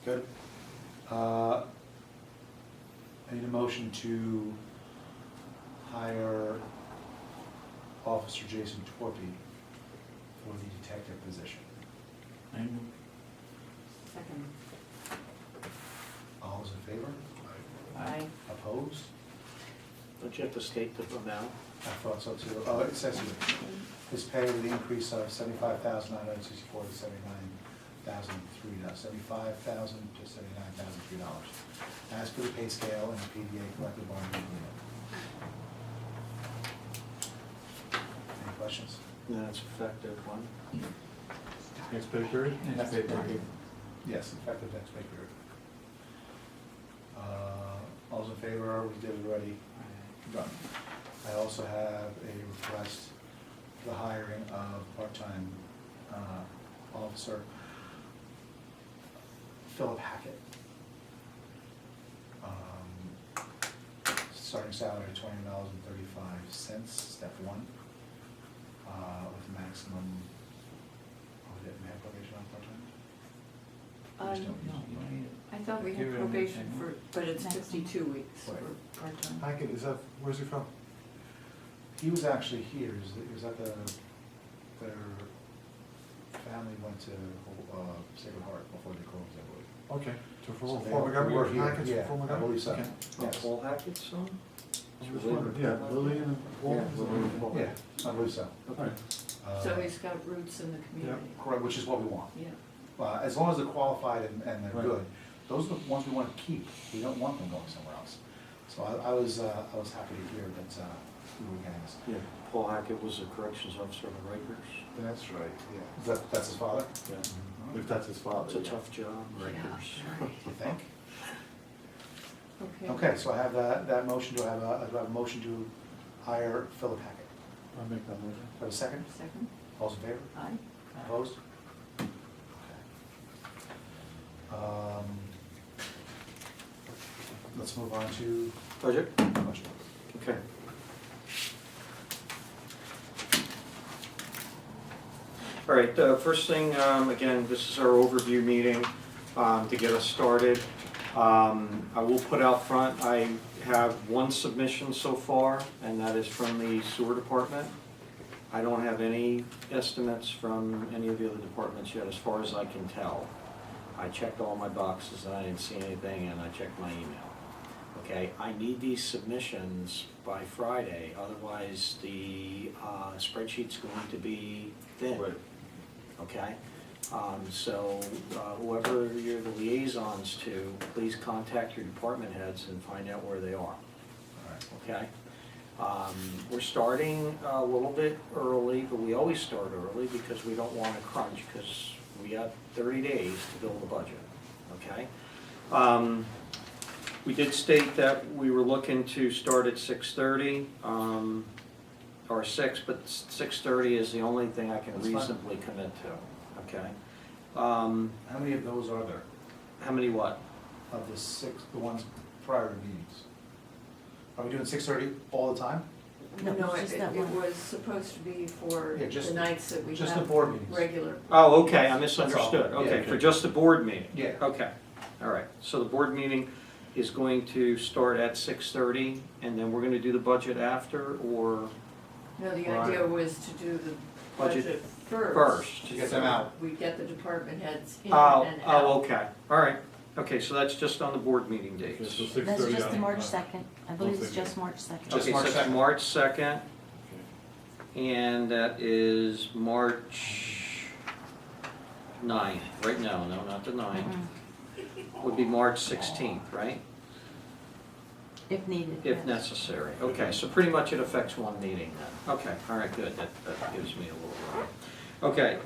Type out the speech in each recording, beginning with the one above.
Good. I need a motion to hire Officer Jason Torpy for the detective position. I move. Second. All those in favor? Aye. Opposed? Don't you have to state the amount? I thought so too. Oh, it says here, his pay with the increase of $75,964 to $79,003, $75,000 to $79,003, as per the pay scale and the PDA collective bargaining agreement. Any questions? That's effective one. Next pay period? Next pay period. Yes, effective next pay period. All those in favor, we did it already. Done. I also have a request for the hiring of part-time officer Philip Hackett. Starting salary $20.35, step one, with maximum, we have probation on part-time? No, No, you don't need it. I thought we Give had it a probation minute. for, but it's Maximum. 52 weeks Right. for part-time. Hackett, is that, where's he from? He was actually here, he was at their family went to Sacred Heart before they closed, I believe. Okay, so So former they former work governor, here. Hackett's Yeah, former I governor? believe so. Okay. Yes. Paul Hackett's son? Yeah, Lillian and Paul? Yeah, I believe so. Okay. So he's got roots in the community. Correct, which is what we want. Yeah. As long as they're qualified and they're Right. good, those are the ones we want to keep. We don't want them going somewhere else. So I was happy to hear that we were getting this. Yeah, Paul Hackett was a corrections officer at Rikers. That's right, yeah. That's his father? Yeah. If that's his father. It's a yeah. tough job, Rikers. You think? Okay. Okay, so I have that motion. Do I have a motion to hire Philip Hackett? I'll make that motion. Do I have a second? Second? All those in favor? Aye. Opposed? Okay. Let's move on to Budget? budget. Okay. All right, first thing, again, this is our overview meeting to get us started. I will put out front, I have one submission so far, and that is from the sewer department. I don't have any estimates from any of the other departments yet, as far as I can tell. I checked all my boxes and I didn't see anything, and I checked my email. Okay, I need these submissions by Friday, otherwise the spreadsheet's going to be thin. Right. Okay, so whoever you're the liaisons to, please contact your department heads and find out where they are. All right. Okay? We're starting a little bit early, but we always start early because we don't want to crunch, because we got 30 days to build a budget, okay? We did state that we were looking to start at 6:30, or 6, but 6:30 is the only thing I can That's fine. reasonably commit to, okay? How many of those are there, How many what? of the six, the ones prior to meetings? Are we doing 6:30 all the time? No, No, it it's just that it one. was supposed to be for Yeah, just- the nights that we just the have board meetings. regular. Oh, okay, I That's all. misunderstood, Yeah, okay, okay. for just the board meeting? Yeah. Okay, all right, so the board meeting is going to start at 6:30, and then we're gonna do the budget after, or No, the Right. idea was to do the Budget budget first. first? To get them out. We get the department heads in Oh, and out. oh, okay, all right, okay, so that's just on the board meeting Okay, dates. so Okay, 6:30 That's just the on- March 2nd. I believe it's Okay. just March 2nd. Just so March it's 2nd. March 2nd, Okay. and that is March 9th, right now, no, not the 9th, Mhm. would be March 16th, right? If needed. If yes. necessary, okay, so pretty much it affects one meeting then. Okay, all right, good, that gives me a little room. Okay,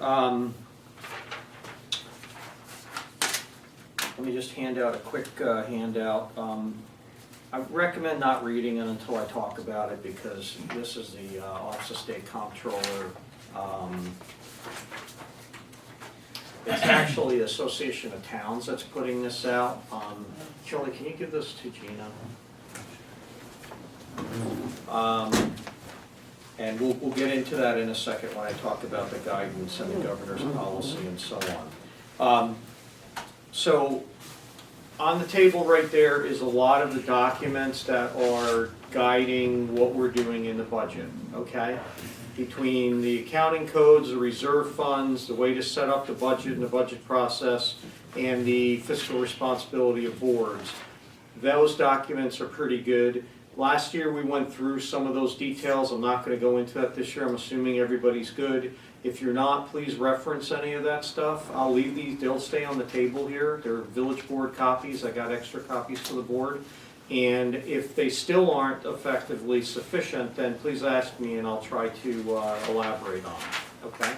let me just hand out a quick handout. I recommend not reading it until I talk about it, because this is the Office of State Comptroller. It's actually Association of Towns that's putting this out. Shirley, can you give this to Gina? And we'll get into that in a second when I talk about the guidance and the governor's policy and so on. So on the table right there is a lot of the documents that are guiding what we're doing in the budget, okay? Between the accounting codes, the reserve funds, the way to set up the budget and the budget process, and the fiscal responsibility of boards. Those documents are pretty good. Last year, we went through some of those details. I'm not gonna go into that this year. I'm assuming everybody's good. If you're not, please reference any of that stuff. I'll leave these, they'll stay on the table here. They're village board copies. I got extra copies for the board. And if they still aren't effectively sufficient, then please ask me and I'll try to elaborate on it, okay?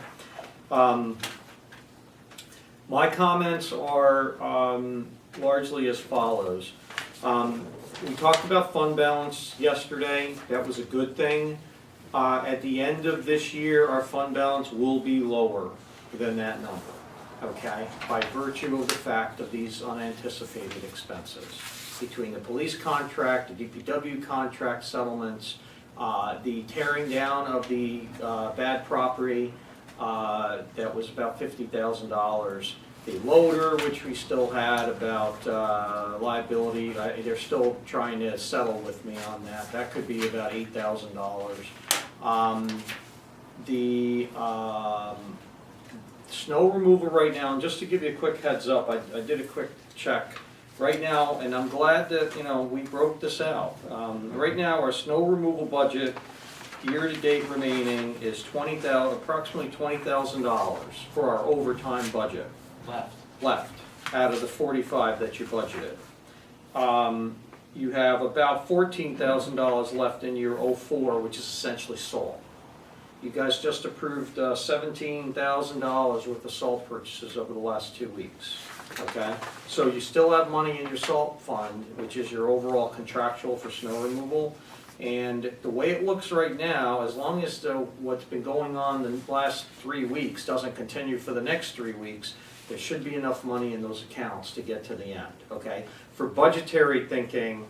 My comments are largely as follows. We talked about fund balance yesterday. That was a good thing. At the end of this year, our fund balance will be lower than that number, okay? By virtue of the fact of these unanticipated expenses. Between the police contract, the DPW contract settlements, the tearing down of the bad property, that was about $50,000. The loader, which we still had about liability, they're still trying to settle with me on that. That could be about $8,000. The snow removal right now, and just to give you a quick heads up, I did a quick check. Right now, and I'm glad that, you know, we broke this out. Right now, our snow removal budget, year-to-date remaining, is approximately $20,000 for our overtime budget. Left, out of the 45 that you budgeted. You have about $14,000 left in your 04, which is essentially salt. You guys just approved $17,000 worth of salt purchases over the last 2 weeks, okay? So you still have money in your salt fund, which is your overall contractual for snow removal. And the way it looks right now, as long as what's been going on the last 3 weeks doesn't continue for the next 3 weeks, there should be enough money in those accounts to get to the end, okay? For budgetary thinking,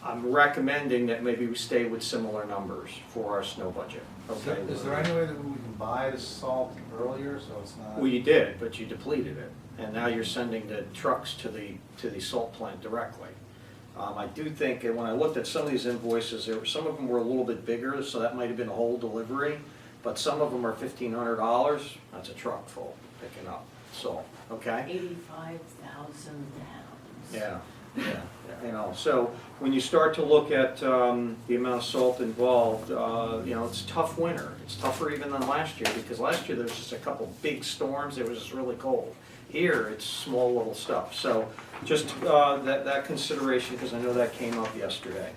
I'm recommending that maybe we stay with similar numbers for our snow budget, okay? Is there any way that we can buy the salt earlier, so it's not? Well, you did, but you depleted it, and now you're sending the trucks to the salt plant directly. I do think, and when I looked at some of these invoices, some of them were a little bit bigger, so that might have been a whole delivery, but some of them are $1,500, that's a truck full picking up salt, okay? 85,000 pounds. Yeah, you know, so when you start to look at the amount of salt involved, you know, it's a tough winter. It's tougher even than last year, because last year there was just a couple big storms, it was just really cold. Here, it's small little stuff, so just that consideration, because I know that came up yesterday.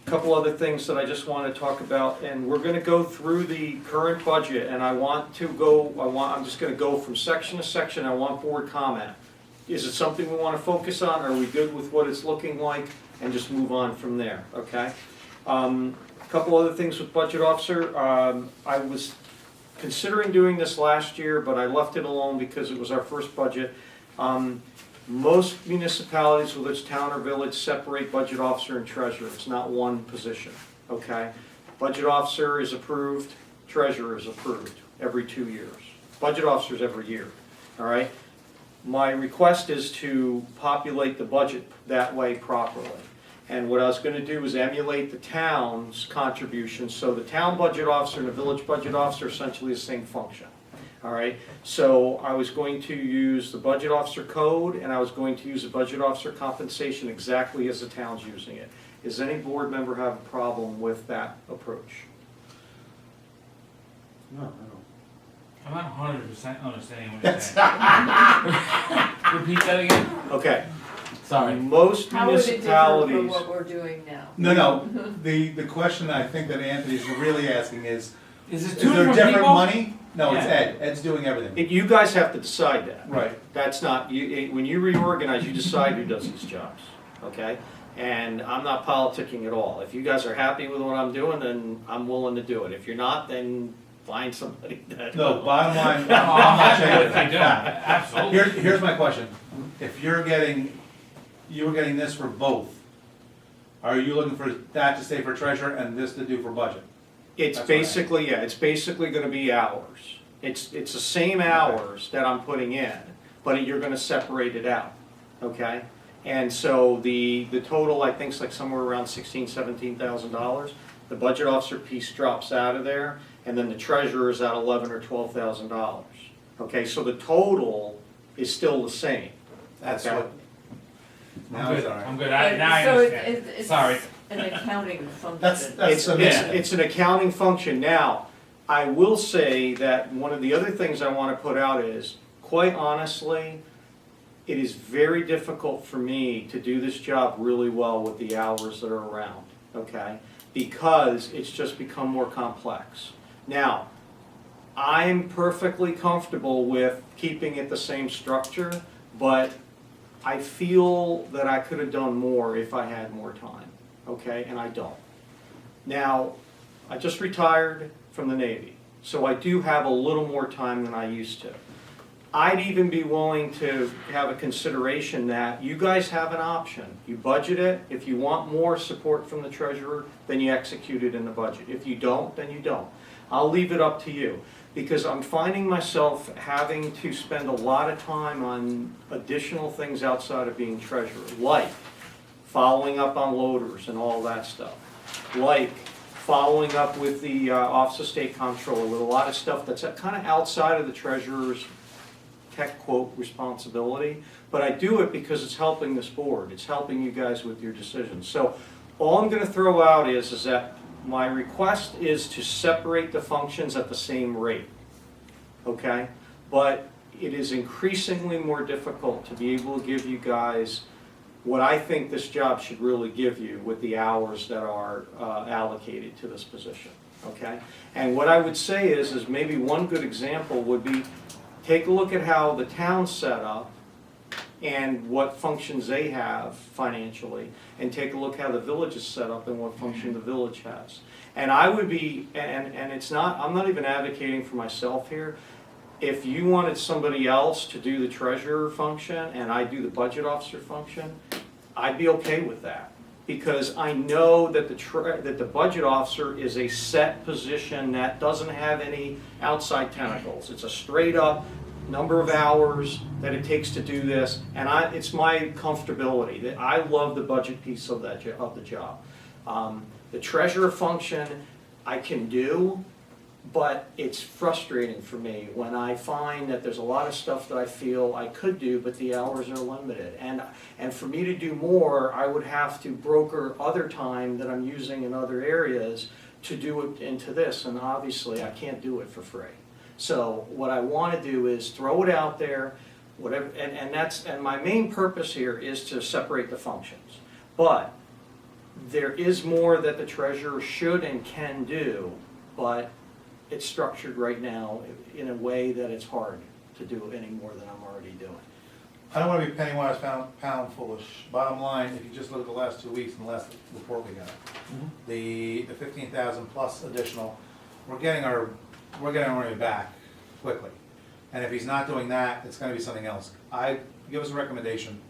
Couple other things that I just want to talk about, and we're going to go through the current budget, and I'm just going to go from section to section. I want board comment. Is it something we want to focus on? Are we good with what it's looking like? And just move on from there, okay? A couple other things with budget officer. I was considering doing this last year, but I left it alone because it was our first budget. Most municipalities, whether it's town or village, separate budget officer and treasurer. It's not one position, okay? Budget officer is approved, treasurer is approved every 2 years. Budget officer is every year, all right? My request is to populate the budget that way properly. And what I was gonna do is emulate the town's contributions, so the town budget officer and the village budget officer are essentially the same function. All right, so I was going to use the budget officer code, and I was going to use the budget officer compensation exactly as the town's using it. Does any board member have a problem with that approach? No, I don't. I'm not 100% understanding what you're saying. Repeat that again? Okay. Sorry. Most How would it differ municipalities. from what we're doing now? No, the question I think that Anthony's really asking is Is it is two there different different people? money? No, it's Yeah. Ed, Ed's doing everything. You guys have to decide that. Right. That's not, when you reorganize, you decide who does these jobs, okay? And I'm not politicking at all. If you guys are happy with what I'm doing, then I'm willing to do it. If you're not, then find somebody that. No, bottom line, I'm Oh, I'm not happy with saying what you're doing. Absolutely. Here's my question. If you were getting this for both, are you looking for that to stay for treasurer and this to do for budget? It's That's what I- basically, yeah, it's basically gonna be hours. It's the same hours that I'm putting in, but you're gonna separate it out, okay? And so the total, I think, is like somewhere around $16,000-17,000. The budget officer piece drops out of there, and then the treasurer is at $11,000 or $12,000. Okay, so the total is still the same. That's Okay. what. Now I'm it's good, all right. I'm good, now I So understand. it's Sorry. an accounting function. That's It's an accounting function. Now, I will say that one of the other things I want to put out is, quite honestly, it is very difficult for me to do this job really well with the hours that are around, okay? Because it's just become more complex. Now, I'm perfectly comfortable with keeping it the same structure, but I feel that I could have done more if I had more time, okay? And I don't. Now, I just retired from the Navy, so I do have a little more time than I used to. I'd even be willing to have a consideration that you guys have an option. You budget it. If you want more support from the treasurer, then you execute it in the budget. If you don't, then you don't. I'll leave it up to you, because I'm finding myself having to spend a lot of time on additional things outside of being treasurer, like following up on loaders and all that stuff, like following up with the Office of State Comptroller with a lot of stuff that's kind of outside of the treasurer's tech quote responsibility, but I do it because it's helping this board, it's helping you guys with your decisions. So all I'm going to throw out is that my request is to separate the functions at the same rate, okay? But it is increasingly more difficult to be able to give you guys what I think this job should really give you with the hours that are allocated to this position, okay? And what I would say is maybe one good example would be, take a look at how the town's set up and what functions they have financially, and take a look how the village is set up and what function the village has. And I would be, and it's not, I'm not even advocating for myself here. If you wanted somebody else to do the treasurer function and I do the budget officer function, I'd be okay with that. Because I know that the budget officer is a set position that doesn't have any outside tentacles. It's a straight up number of hours that it takes to do this, and it's my comfortability that I love the budget piece of the job. The treasurer function I can do, but it's frustrating for me when I find that there's a lot of stuff that I feel I could do, but the hours are limited. And for me to do more, I would have to broker other time that I'm using in other areas to do it into this, and obviously I can't do it for free. So what I want to do is throw it out there, whatever, and my main purpose here is to separate the functions. But there is more that the treasurer should and can do, but it's structured right now in a way that it's hard to do any more than I'm already doing. I don't want to be penny wise, pound foolish. Bottom line, if you just look at the last 2 weeks and the last report we got, the 15,000 plus additional, we're getting our money back quickly. And if he's not doing that, it's going to be something else. Give us a recommendation.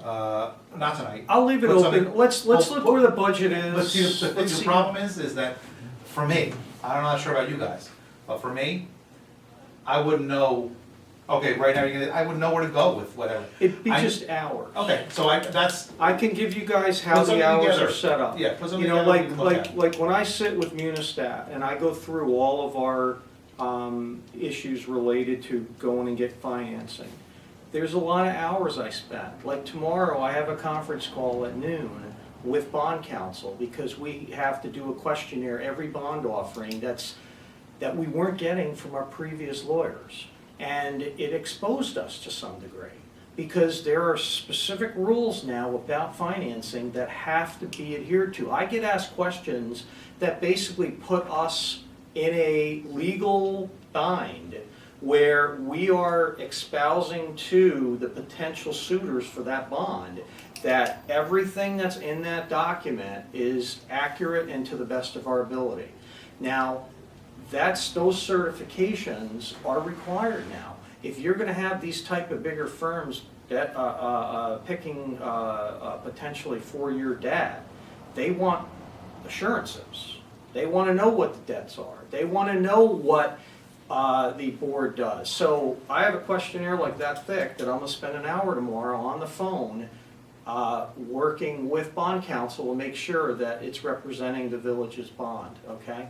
Not tonight. I'll leave it Put open. something- Let's look where the budget is. But see, Let's the see. problem is that for me, I'm not sure about you guys, but for me, I wouldn't know. Okay, right now I wouldn't know where to go with whatever. It'd be I- just hours. Okay, so that's I can give you guys how Put the something hours together. are set up. Yeah, put something You know, together we like, can look like, at. like when I sit with Munistat and I go through all of our issues related to going and get financing, there's a lot of hours I spent. Like tomorrow, I have a conference call at noon with bond counsel because we have to do a questionnaire every bond offering that we weren't getting from our previous lawyers. And it exposed us to some degree because there are specific rules now about financing that have to be adhered to. I get asked questions that basically put us in a legal bind where we are espousing to the potential suitors for that bond that everything that's in that document is accurate and to the best of our ability. Now, those certifications are required now. If you're going to have these type of bigger firms that picking potentially 4-year debt, they want assurances. They want to know what the debts are. They want to know what the board does. So I have a questionnaire like that thick that I'm gonna spend an hour tomorrow on the phone working with bond counsel to make sure that it's representing the village's bond, okay?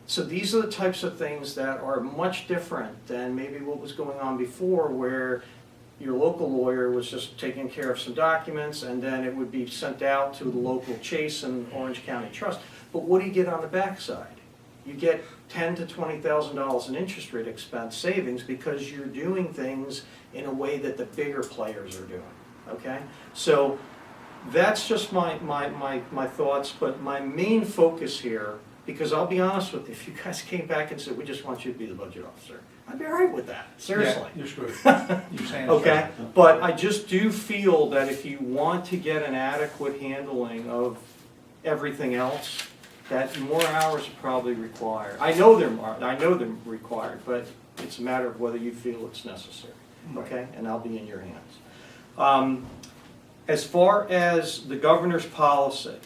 So these are the types of things that are much different than maybe what was going on before, where your local lawyer was just taking care of some documents and then it would be sent out to the local Chase and Orange County Trust. But what do you get on the backside? You get $10,000 to $20,000 in interest rate expense savings because you're doing things in a way that the bigger players are doing, okay? So that's just my thoughts, but my main focus here, because I'll be honest with you, if you guys came back and said, we just want you to be the budget officer, I'd be all right with that, seriously. Yeah, you're screwed. You're saying it's Okay, right. but I just do feel that if you want to get an adequate handling of everything else, that more hours are probably required. I know they're required, but it's a matter of whether you feel it's necessary, okay? And I'll be in your hands. As far as the governor's policy,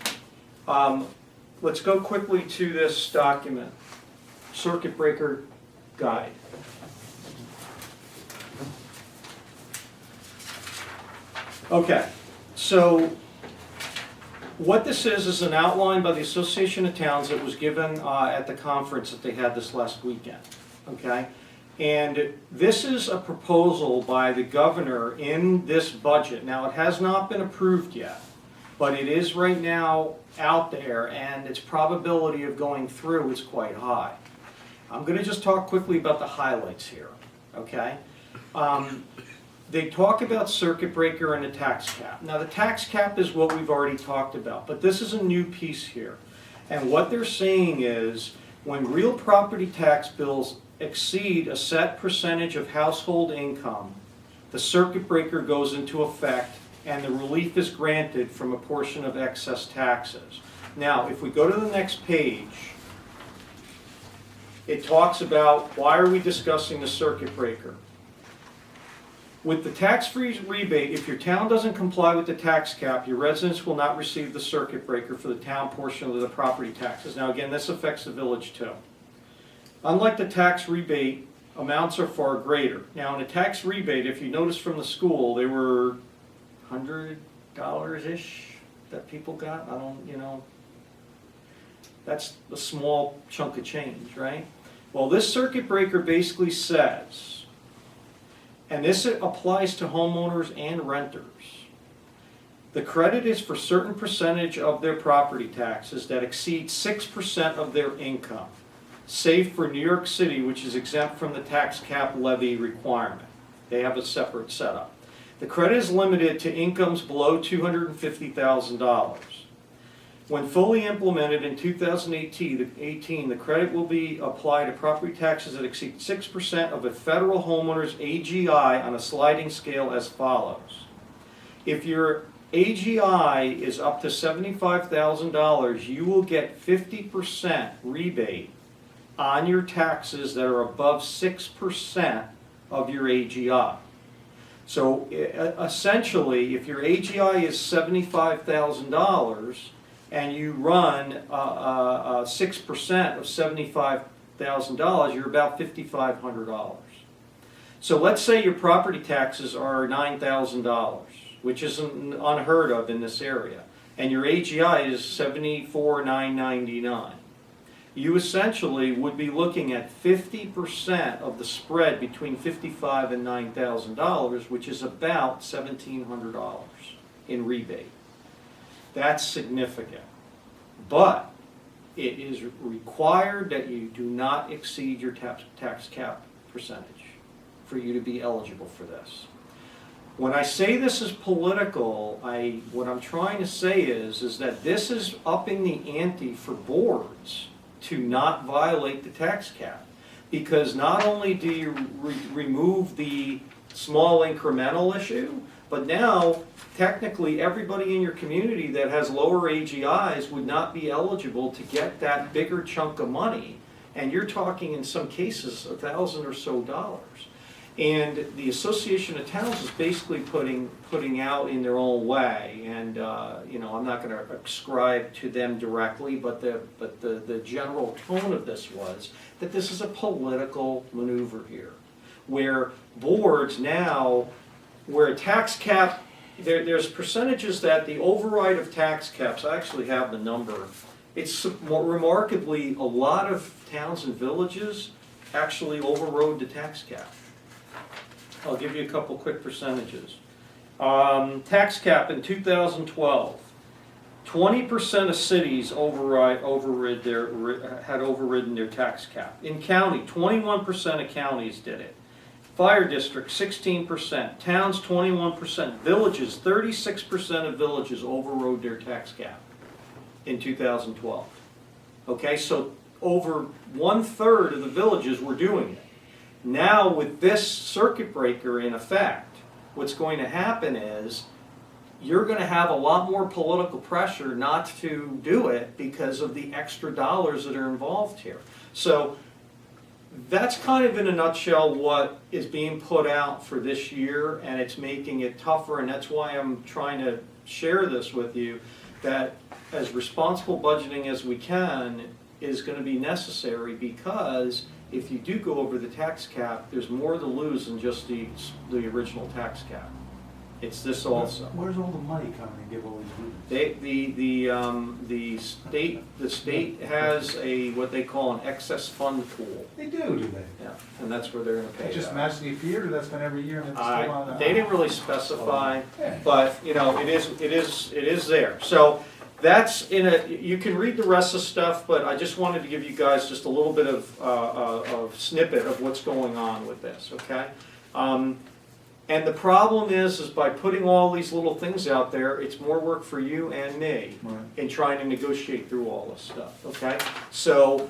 let's go quickly to this document, Circuit Breaker Guide. Okay, so what this is an outline by the Association of Towns that was given at the conference that they had this last weekend, okay? And this is a proposal by the governor in this budget. Now, it has not been approved yet, but it is right now out there, and its probability of going through is quite high. I'm going to just talk quickly about the highlights here, okay? They talk about circuit breaker and a tax cap. Now, the tax cap is what we've already talked about, but this is a new piece here. And what they're saying is, when real property tax bills exceed a set percentage of household income, the circuit breaker goes into effect and the relief is granted from a portion of excess taxes. Now, if we go to the next page, it talks about why are we discussing the circuit breaker. With the tax-free rebate, if your town doesn't comply with the tax cap, your residents will not receive the circuit breaker for the town portion of the property taxes. Now again, this affects the village too. Unlike the tax rebate, amounts are far greater. Now in a tax rebate, if you notice from the school, they were $100-ish that people got. I don't, you know, that's a small chunk of change, right? Well, this circuit breaker basically says, and this applies to homeowners and renters, the credit is for certain percentage of their property taxes that exceed 6% of their income, save for New York City, which is exempt from the tax cap levy requirement. They have a separate setup. The credit is limited to incomes below $250,000. When fully implemented in 2018, the credit will be applied to property taxes that exceed 6% of a federal homeowner's AGI on a sliding scale as follows. If your AGI is up to $75,000, you will get 50% rebate on your taxes that are above 6% of your AGI. So essentially, if your AGI is $75,000, and you run 6% of $75,000, you're about $5,500. So let's say your property taxes are $9,000, which isn't unheard of in this area, and your AGI is $74,999. You essentially would be looking at 50% of the spread between $55,000 and $9,000, which is about $1,700 in rebate. That's significant, but it is required that you do not exceed your tax cap percentage for you to be eligible for this. When I say this is political, what I'm trying to say is that this is upping the ante for boards to not violate the tax cap, because not only do you remove the small incremental issue, but now, technically, everybody in your community that has lower AGIs would not be eligible to get that bigger chunk of money. And you're talking, in some cases, $1,000 or so. And the Association of Towns is basically putting out in their own way, and, you know, I'm not gonna ascribe to them directly, but the general tone of this was that this is a political maneuver here, where boards now, where a tax cap, there's percentages that the override of tax caps, I actually have the number, it's more remarkably, a lot of towns and villages actually overrode the tax cap. I'll give you a couple quick percentages. Tax cap in 2012, 20% of cities had overridden their tax cap. In county, 21% of counties did it. Fire district, 16%. Towns, 21%. Villages, 36% of villages overrode their tax cap in 2012. Okay, so over 1/3 of the villages were doing it. Now, with this circuit breaker in effect, what's going to happen is you're going to have a lot more political pressure not to do it because of the extra dollars that are involved here. So that's kind of in a nutshell what is being put out for this year, and it's making it tougher, and that's why I'm trying to share this with you, that as responsible budgeting as we can is going to be necessary, because if you do go over the tax cap, there's more to lose than just the original tax cap. It's this also. Where's all the money coming to give all these reasons? The state has what they call an excess fund pool. They do they? Yeah, and that's where they're gonna pay They just that. magically appeared, or that's been every year and it's still on the? They didn't really specify, Yeah. but, you know, it is there. So that's you can read the rest of the stuff, but I just wanted to give you guys just a little bit of snippet of what's going on with this, okay? And the problem is by putting all these little things out there, it's more work for you and me Right. in trying to negotiate through all this stuff, okay? So,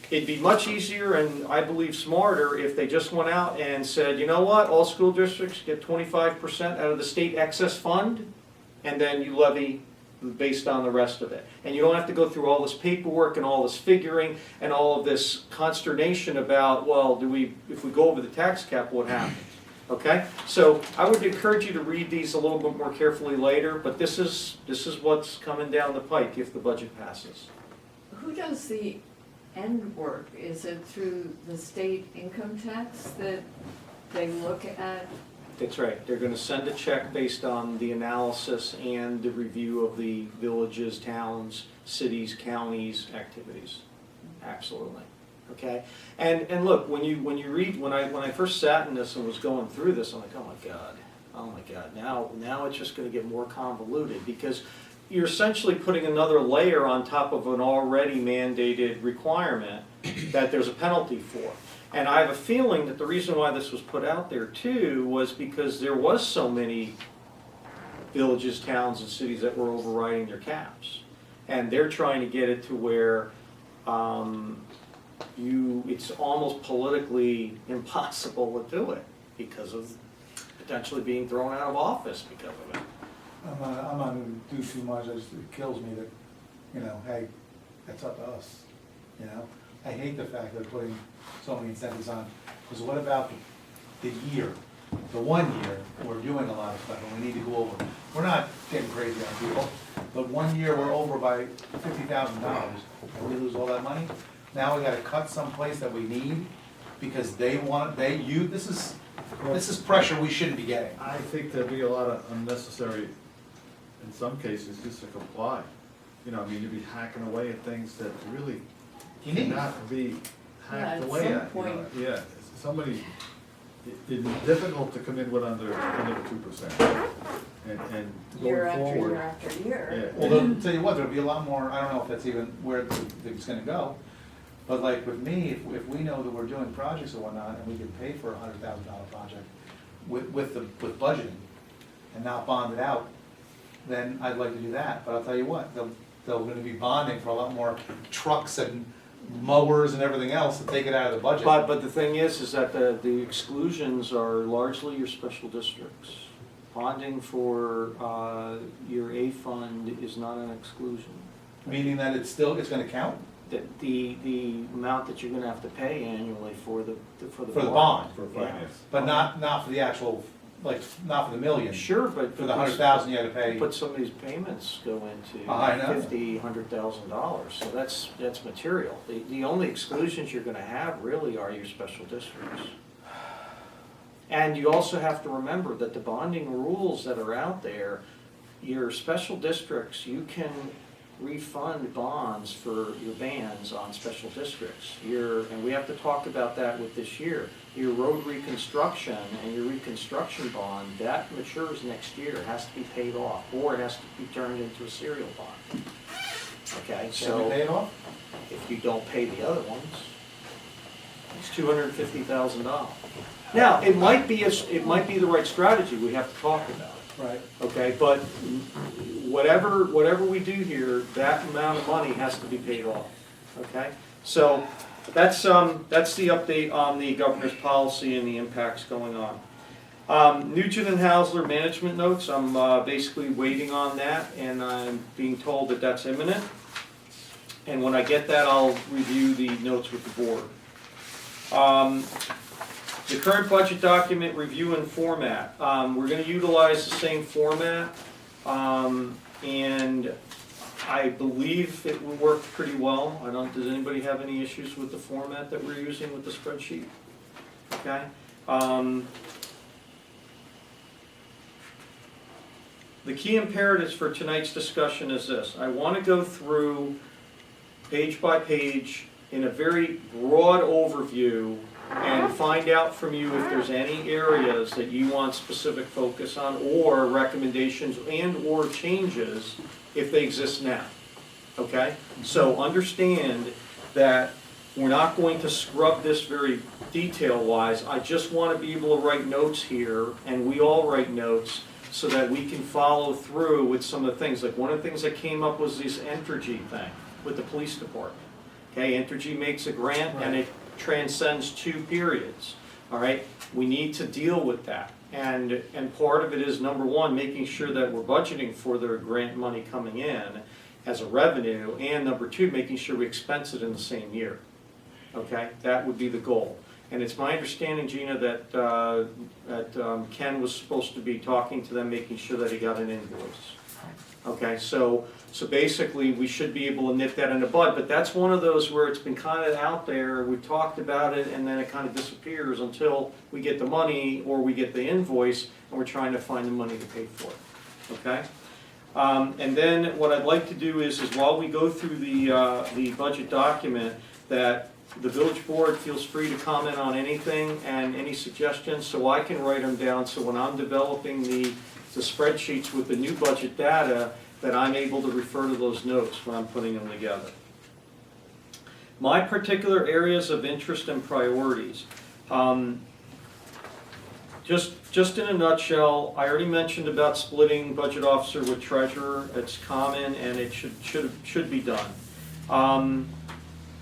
it'd be much easier and I believe smarter if they just went out and said, you know what, all school districts get 25% out of the state excess fund, and then you levy based on the rest of it. And you don't have to go through all this paperwork and all this figuring and all of this consternation about, well, if we go over the tax cap, what happens? Okay, so I would encourage you to read these a little bit more carefully later, but this is what's coming down the pike if the budget passes. Who does the end work? Is it through the state income tax that they look at? That's right, they're gonna send a check based on the analysis and the review of the villages, towns, cities, counties, activities. Absolutely. Okay, and look, when you read, when I first sat in this and was going through this, I'm like, oh my god, now it's just going to get more convoluted, because you're essentially putting another layer on top of an already mandated requirement that there's a penalty for. And I have a feeling that the reason why this was put out there too was because there was so many villages, towns, and cities that were overriding their caps, and they're trying to get it to where it's almost politically impossible to do it because of potentially being thrown out of office because of it. I'm not gonna do too much, it kills me that, you know, hey, that's up to us, you know? I hate the fact that they're putting so many incentives on, because what about the year, the 1 year, we're doing a lot of stuff and we need to go over. We're not getting crazy on people, but 1 year we're over by $50,000 and we lose all that money. Now we gotta cut someplace that we need because this is pressure we shouldn't be getting. I think there'd be a lot of unnecessary, in some cases, just to comply. You know, I mean, you'd be hacking away at things that really You need. cannot be hacked at away some at. You know? point- Yeah, somebody, it's difficult to come in with under 2%. And Year going after forward. year after year. Yeah. Well, I'll tell you what, there'll be a lot more, I don't know if that's even where it's gonna go, but like with me, if we know that we're doing projects or whatnot, and we can pay for a $100,000 project with budgeting and not bond it out, then I'd like to do that, but I'll tell you what, they're gonna be bonding for a lot more trucks and mowers and everything else to take it out of the budget. But the thing is that the exclusions are largely your special districts. Bonding for your A fund is not an exclusion. Meaning that it's gonna count? the amount that you're gonna have to pay annually for the For the bond, For Yeah. finance. but not for the actual, like, not for the million. Sure, but. For the 100,000 you had to pay. But some of these payments go into I know. $50,000, so that's material. The only exclusions you're gonna have really are your special districts. And you also have to remember that the bonding rules that are out there, your special districts, you can refund bonds for your bans on special districts. And we have to talk about that with this year. Your road reconstruction and your reconstruction bond, that matures next year, it has to be paid off, or it has to be turned into a serial bond. Okay, Can we so pay it off? if you don't pay the other ones, it's $250,000. Now, it might be the right strategy, we have to talk about it. Right. Okay, but whatever we do here, that amount of money has to be paid off, okay? So, that's the update on the governor's policy and the impacts going on. Nugent and Hausler management notes, I'm basically waiting on that, and I'm being told that that's imminent. And when I get that, I'll review the notes with the board. The current budget document review and format. We're gonna utilize the same format, and I believe it will work pretty well. Does anybody have any issues with the format that we're using with the spreadsheet? Okay. The key imperatives for tonight's discussion is this. I wanna go through page by page in a very broad overview and find out from you if there's any areas that you want specific focus on, or recommendations and or changes if they exist now, okay? So understand that we're not going to scrub this very detail-wise. I just want to be able to write notes here, and we all write notes, so that we can follow through with some of the things. Like one of the things that came up was this Entergy thing with the police department. Okay, Entergy makes a grant and it transcends 2 periods, all right? We need to deal with that. And part of it is, number one, making sure that we're budgeting for their grant money coming in as a revenue, and number two, making sure we expense it in the same year, okay? That would be the goal. And it's my understanding, Gina, that Ken was supposed to be talking to them, making sure that he got an invoice. Okay, so basically, we should be able to nip that in the bud, but that's one of those where it's been kind of out there, we've talked about it, and then it kind of disappears until we get the money, or we get the invoice, and we're trying to find the money to pay for it, okay? And then what I'd like to do is while we go through the budget document, that the village board feels free to comment on anything and any suggestions, so I can write them down, so when I'm developing the spreadsheets with the new budget data, that I'm able to refer to those notes when I'm putting them together. My particular areas of interest and priorities. Just in a nutshell, I already mentioned about splitting budget officer with treasurer. It's common and it should be done.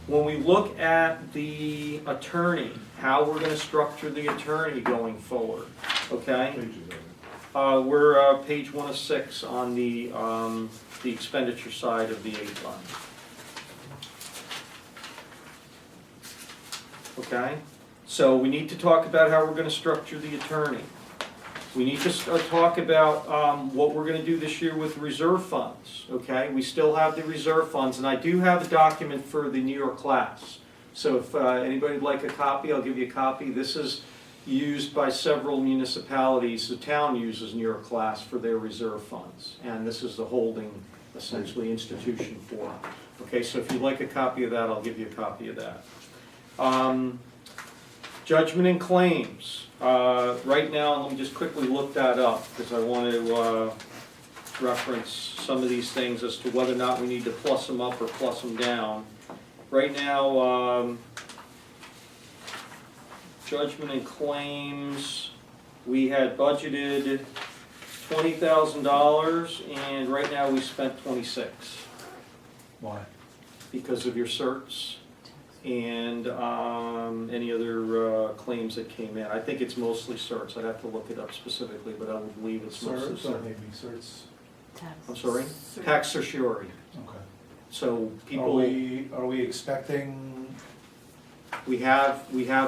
When we look at the attorney, how we're gonna structure the attorney going forward, okay? We're page 1 of 6 on the expenditure side of the aid fund. Okay, so we need to talk about how we're going to structure the attorney. We need to talk about what we're going to do this year with reserve funds. Okay, we still have the reserve funds, and I do have a document for the New York class. So if anybody would like a copy, I'll give you a copy. This is used by several municipalities. The town uses New York class for their reserve funds, and this is the holding, essentially, institution for them. Okay, so if you'd like a copy of that, I'll give you a copy of that. Judgment and claims. Right now, let me just quickly look that up, because I want to reference some of these things as to whether or not we need to plus them up or plus them down. Right now, judgment and claims, we had budgeted $20,000, and right now we spent $26,000 Why? because of your certs and any other claims that came in. I think it's mostly certs. I'd have to look it up specifically, but I would believe it's mostly Certs, or certs. maybe certs, I'm sorry? Tax certiorari. okay. So Are people, we expecting, we have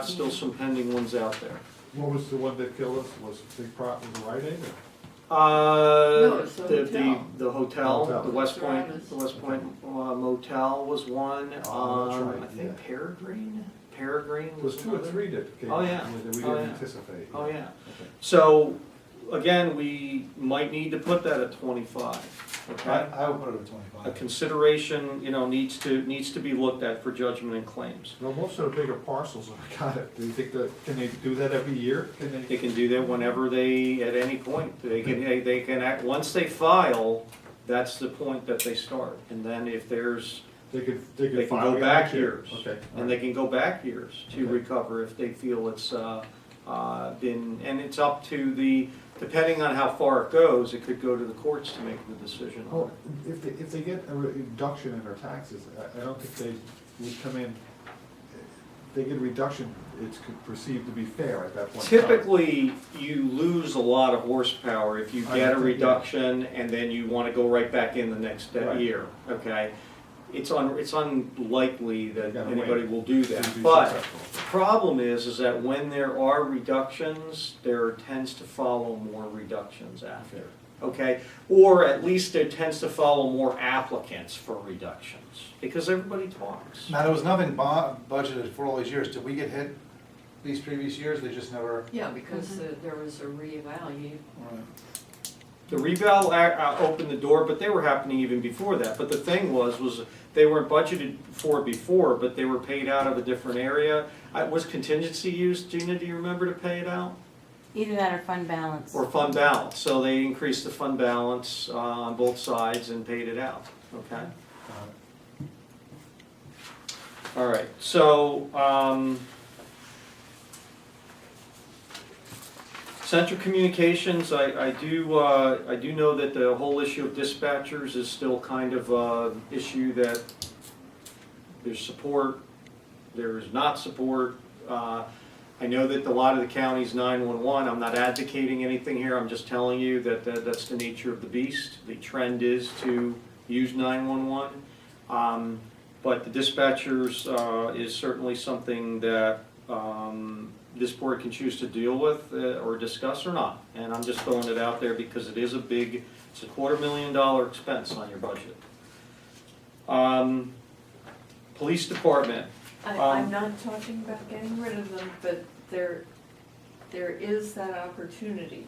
still some pending ones out there. What was the one that killed us? Was the Rite Aid? No, it's the hotel. The hotel, Hotel. the West Point, Service. the West Point Motel was one. Oh, that's right, I think yeah. Peregrine It was was 2 or another. 3 that came. Oh, yeah. That we Oh, didn't yeah. anticipate. Oh, yeah. Okay. So, again, we might need to put that at 25, okay? I would put it at A 25. consideration, needs to be looked at for judgment and claims. Well, most of the bigger parcels have got it. Do you think that, can they do that every year? Can They they? can do that whenever at any point. They can act, once they file, that's the point that they start. And then if there's, They could they can file go it back next year. years. Okay. And they can go back years to Okay. recover if they feel it's been, and it's up to the, depending on how far it goes, it could go to the courts to make the decision on Well, it. if they get a reduction in their taxes, I don't think they would come in, they get a reduction, it's perceived to be fair at that point. in time. Typically, you lose a lot of horsepower if you I get a think, yeah. reduction and then you wanna go right back in the next Right. year, okay? It's unlikely that Gotta anybody wait. will do To that, be but successful. the problem is that when there are reductions, there tends to follow more reductions after, okay? Or at least there tends to follow more applicants for reductions, because everybody talks. Now, there was nothing budgeted for all these years. Did we get hit these previous years? They just never. Yeah, because there was a reevaluate. The reval opened the door, but they were happening even before that. But the thing was they weren't budgeted for before, but they were paid out of a different area. Was contingency used, Gina, do you remember to pay it out? Either that or fund balance. Or fund balance, so they increased the fund balance on both sides and paid it out, okay? All right, so, Central Communications, I do know that the whole issue of dispatchers is still kind of an issue that there's support, there's not support. I know that a lot of the counties 911, I'm not advocating anything here, I'm just telling you that that's the nature of the beast. The trend is to use 911. But the dispatchers is certainly something that this board can choose to deal with or discuss or not. And I'm just throwing it out there because it is it's a $250,000 expense on your budget. Police department. I'm not talking about getting rid of them, but there is that opportunity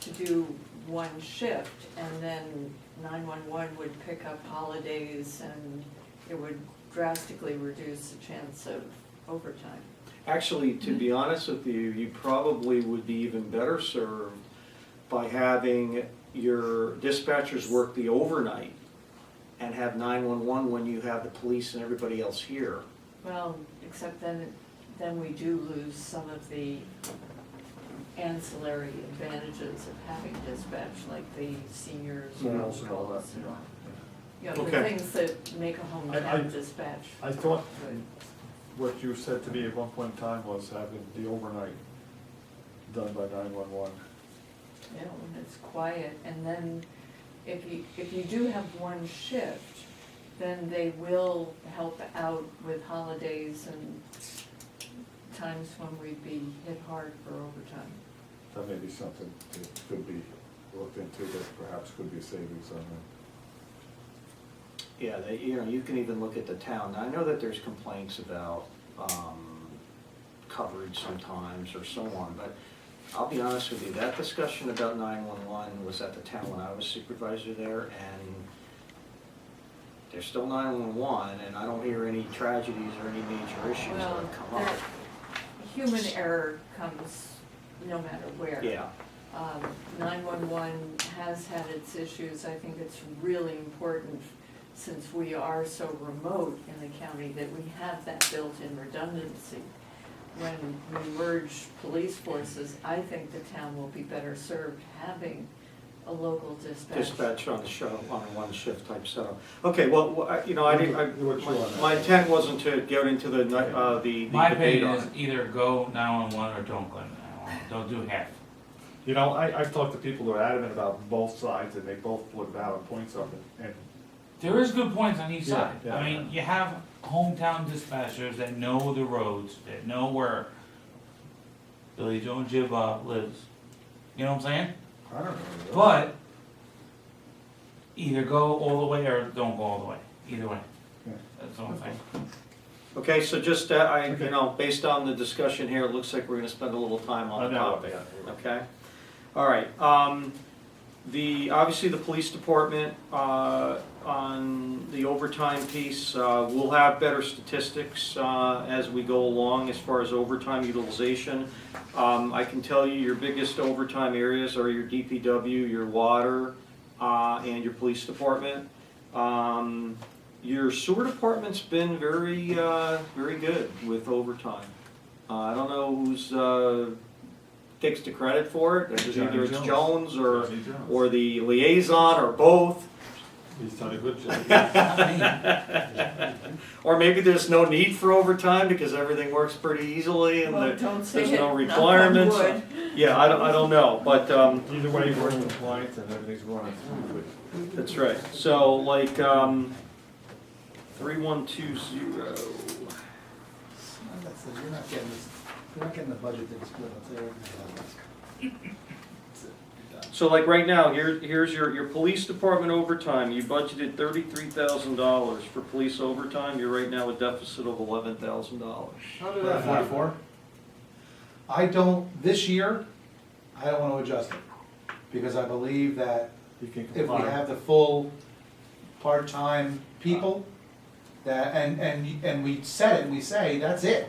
to do one shift, and then 911 would pick up holidays, and it would drastically reduce the chance of overtime. Actually, to be honest with you, you probably would be even better served by having your dispatchers work the overnight and have 911 when you have the police and everybody else here. Well, except then we do lose some of the ancillary advantages of having dispatch, like the seniors. Malls and all that, calls and all. You know, the Okay. things that make a I- hometown dispatch. I thought what you said to me at one point in time was having the overnight done by 911. You know, when it's quiet, and then if you do have one shift, then they will help out with holidays and times when we'd be hit hard for overtime. That may be something that could be looked into, that perhaps could be a savings on that. Yeah, you can even look at the town. I know that there's complaints about coverage sometimes or so on, but I'll be honest with you, that discussion about 911 was at the town when I was supervisor there, and there's still 911, and I don't hear any tragedies or any major issues that Well, have come up. human error comes no matter where. Yeah, 911 has had its issues. I think it's really important, since we are so remote in the county, that we have that built-in redundancy. When we merge police forces, I think the town will be better served having a local dispatch on the show, on a one shift type setup. Okay, well, I didn't, What's your on that? my intent wasn't to get into the My debate opinion on is it. either go 911 or don't go 911. Don't do half. You know, I've talked to people who are adamant about both sides, and they both put valid points up, and there is good points on each Yeah, side. yeah. I mean, you have hometown dispatchers that know the roads, that know where Billy Joe and Jim Bob lives. You know what I'm saying? I don't know. But either go all the way or don't go all the way. Either way. Yeah. That's all I'm saying. Okay, so just, you know, based on the discussion here, it looks like we're gonna spend a little time on the topic, okay? All right, obviously the police department, on the overtime piece, we'll have better statistics, as we go along as far as overtime utilization. I can tell you your biggest overtime areas are your DPW, your water, and your police department. Your sewer department's been very, very good with overtime. I don't know who's, takes the credit for it, either it's Jones or the liaison or both. He's done a good job. Or maybe there's no need for overtime because everything works pretty easily and Well, don't say there's it, no knock on requirements. wood. Yeah, I don't know, but, Either way, we're in compliance and everything's running smoothly. that's right. So like, 3120. You're not getting this, you're not getting the budget that's split up there. So like right now, here's your police department overtime. You budgeted $33,000 for police overtime. You're right now a deficit of $11,000. How did that happen? 44? I don't, this year, I don't wanna adjust it, because I believe that You can if we comply. have the full part-time people, that, and we set it, and we say, that's it.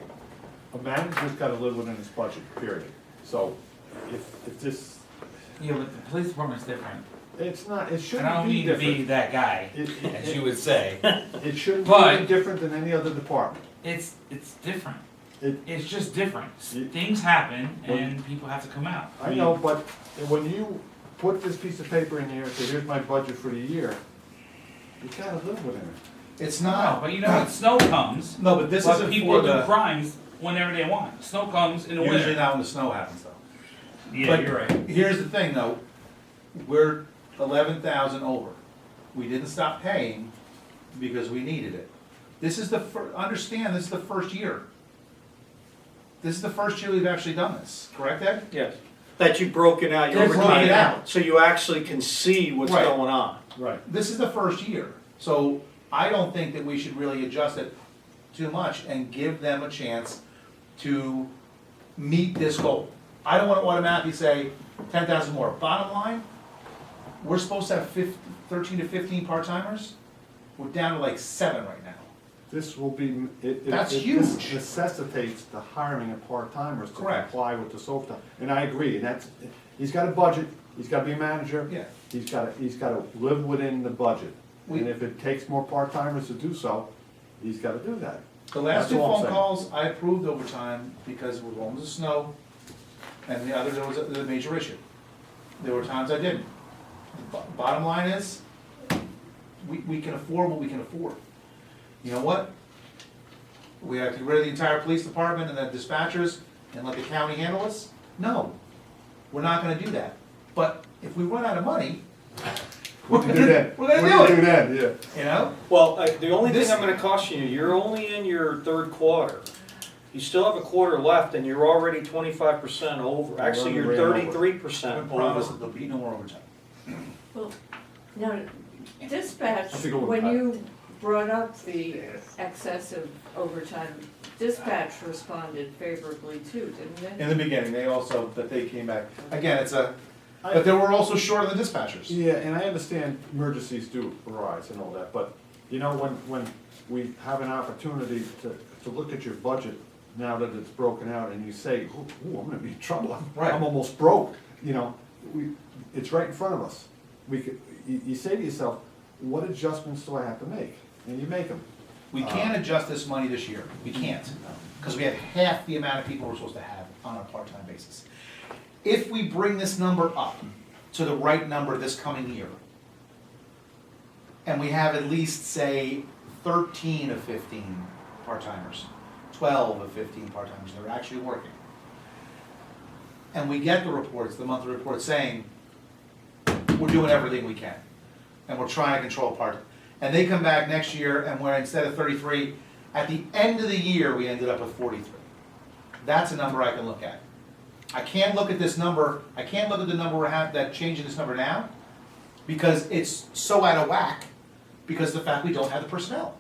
A manager's gotta live within his budget, period. So if this, Yeah, but the police department's different. it's not, it I shouldn't don't be mean to be different. that guy, It- as you would say. It shouldn't be But- any different than any other department. It's different. It, It's just different. It- Things happen and people have to come out. I know, but when you put this piece of paper in here and say, here's my budget for the year, you gotta live within it. It's No, not, but you know, when snow comes, no, but this but isn't people for do the, crimes whenever they want. Snow comes in the usually winter. not when the snow happens though. Yeah, But you're right. Here's the thing though, we're 11,000 over. We didn't stop paying because we needed it. This is the understand, this is the first year. This is the first year we've actually done this, correct, Ed? Yes. That you've broken out your They've broken overtime, it out. so you actually can see what's Right. going on. Right. This is the first year, so I don't think that we should really adjust it too much and give them a chance to meet this goal. I don't wanna automatically say 10,000 more. Bottom line, we're supposed to have 13 to 15 part-timers. We're down to like 7 right now. This will be, That's this huge. necessitates the hiring of part-timers to Correct. comply with this overtime. And I agree, and that's, he's got a budget, he's gotta be a manager. Yeah. He's gotta live within the budget. We- And if it takes more part-timers to do so, he's gotta do that. The last That's two all I'm phone saying. calls, I approved overtime because we're going to snow, and the other, there was a major issue. There were times I didn't. Bottom line is, we can afford what we can afford. You know what? We have to get rid of the entire police department and the dispatchers and let the county handle us? No, we're not gonna do that. But if we run out of money, What do you do then? We're gonna What do you it. do then, yeah. you know? Well, the only thing This- I'm gonna caution you, you're only in your third quarter. You still have a quarter left and you're already 25% over. Actually, you're Ran over. 33% I promise over. there'll be no more overtime. Well, now, dispatch, I think over when time. you brought up the excessive overtime, dispatch responded favorably too, didn't they? In the beginning, they also, that they came back, again, but they were also short of the dispatchers. Yeah, and I understand emergencies do arise and all that, but, you know, when we have an opportunity to look at your budget now that it's broken out and you say, ooh, I'm gonna be in trouble, Right. I'm almost broke, you know, it's right in front of us. You say to yourself, what adjustments do I have to make? And you make them. We can't adjust this money this year, we can't, because we have half the amount of people we're supposed to have on a part-time basis. If we bring this number up to the right number this coming year, and we have at least, say, 13 of 15 part-timers, 12 of 15 part-timers that are actually working, and we get the reports, the monthly reports saying, we're doing everything we can, and we're trying to control part, and they come back next year and we're instead of 33, at the end of the year, we ended up with 43. That's a number I can look at. I can't look at this number, I can't look at the number we're having, that change in this number now, because it's so out of whack, because of the fact we don't have the personnel.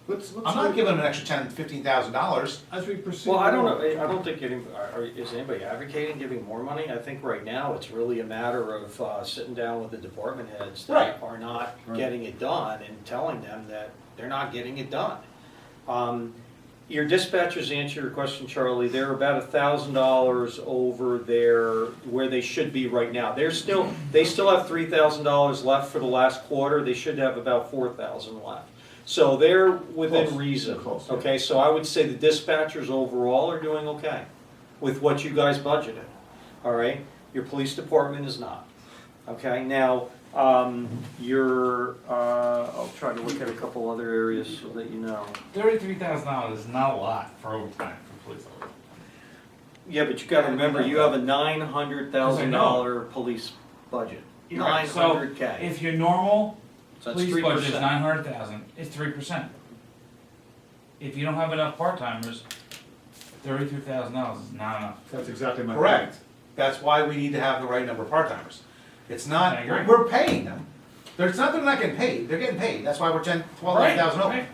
Let's I'm not giving them an extra $10,000-$15,000. As we proceed. Well, I don't along- know, I don't think is anybody advocating giving more money? I think right now it's really a matter of sitting down with the department heads Right. that are not Right. getting it done and telling them that they're not getting it done. Your dispatchers, to answer your question, Charlie, they're about $1,000 over where they should be right now. They still have $3,000 left for the last quarter, they should have about 4,000 left. So they're within Close. reason, Close, yeah. okay, so I would say the dispatchers overall are doing okay with what you guys budgeted, all right? Your police department is not, okay? Now, I'll try to look at a couple other areas so that you know. $33,000 is not a lot for overtime for police officers. Yeah, but you gotta remember, you have a $900,000 police budget, Right, so 900K. if your normal So that's police budget is 3%. 900,000, it's 3%. If you don't have enough part-timers, $33,000 is not enough. That's exactly my point. Correct. That's why we need to have the right number of part-timers. It's not, I agree. we're paying them. It's not that they're not getting paid, they're getting paid. That's why we're 12,000 over. Right.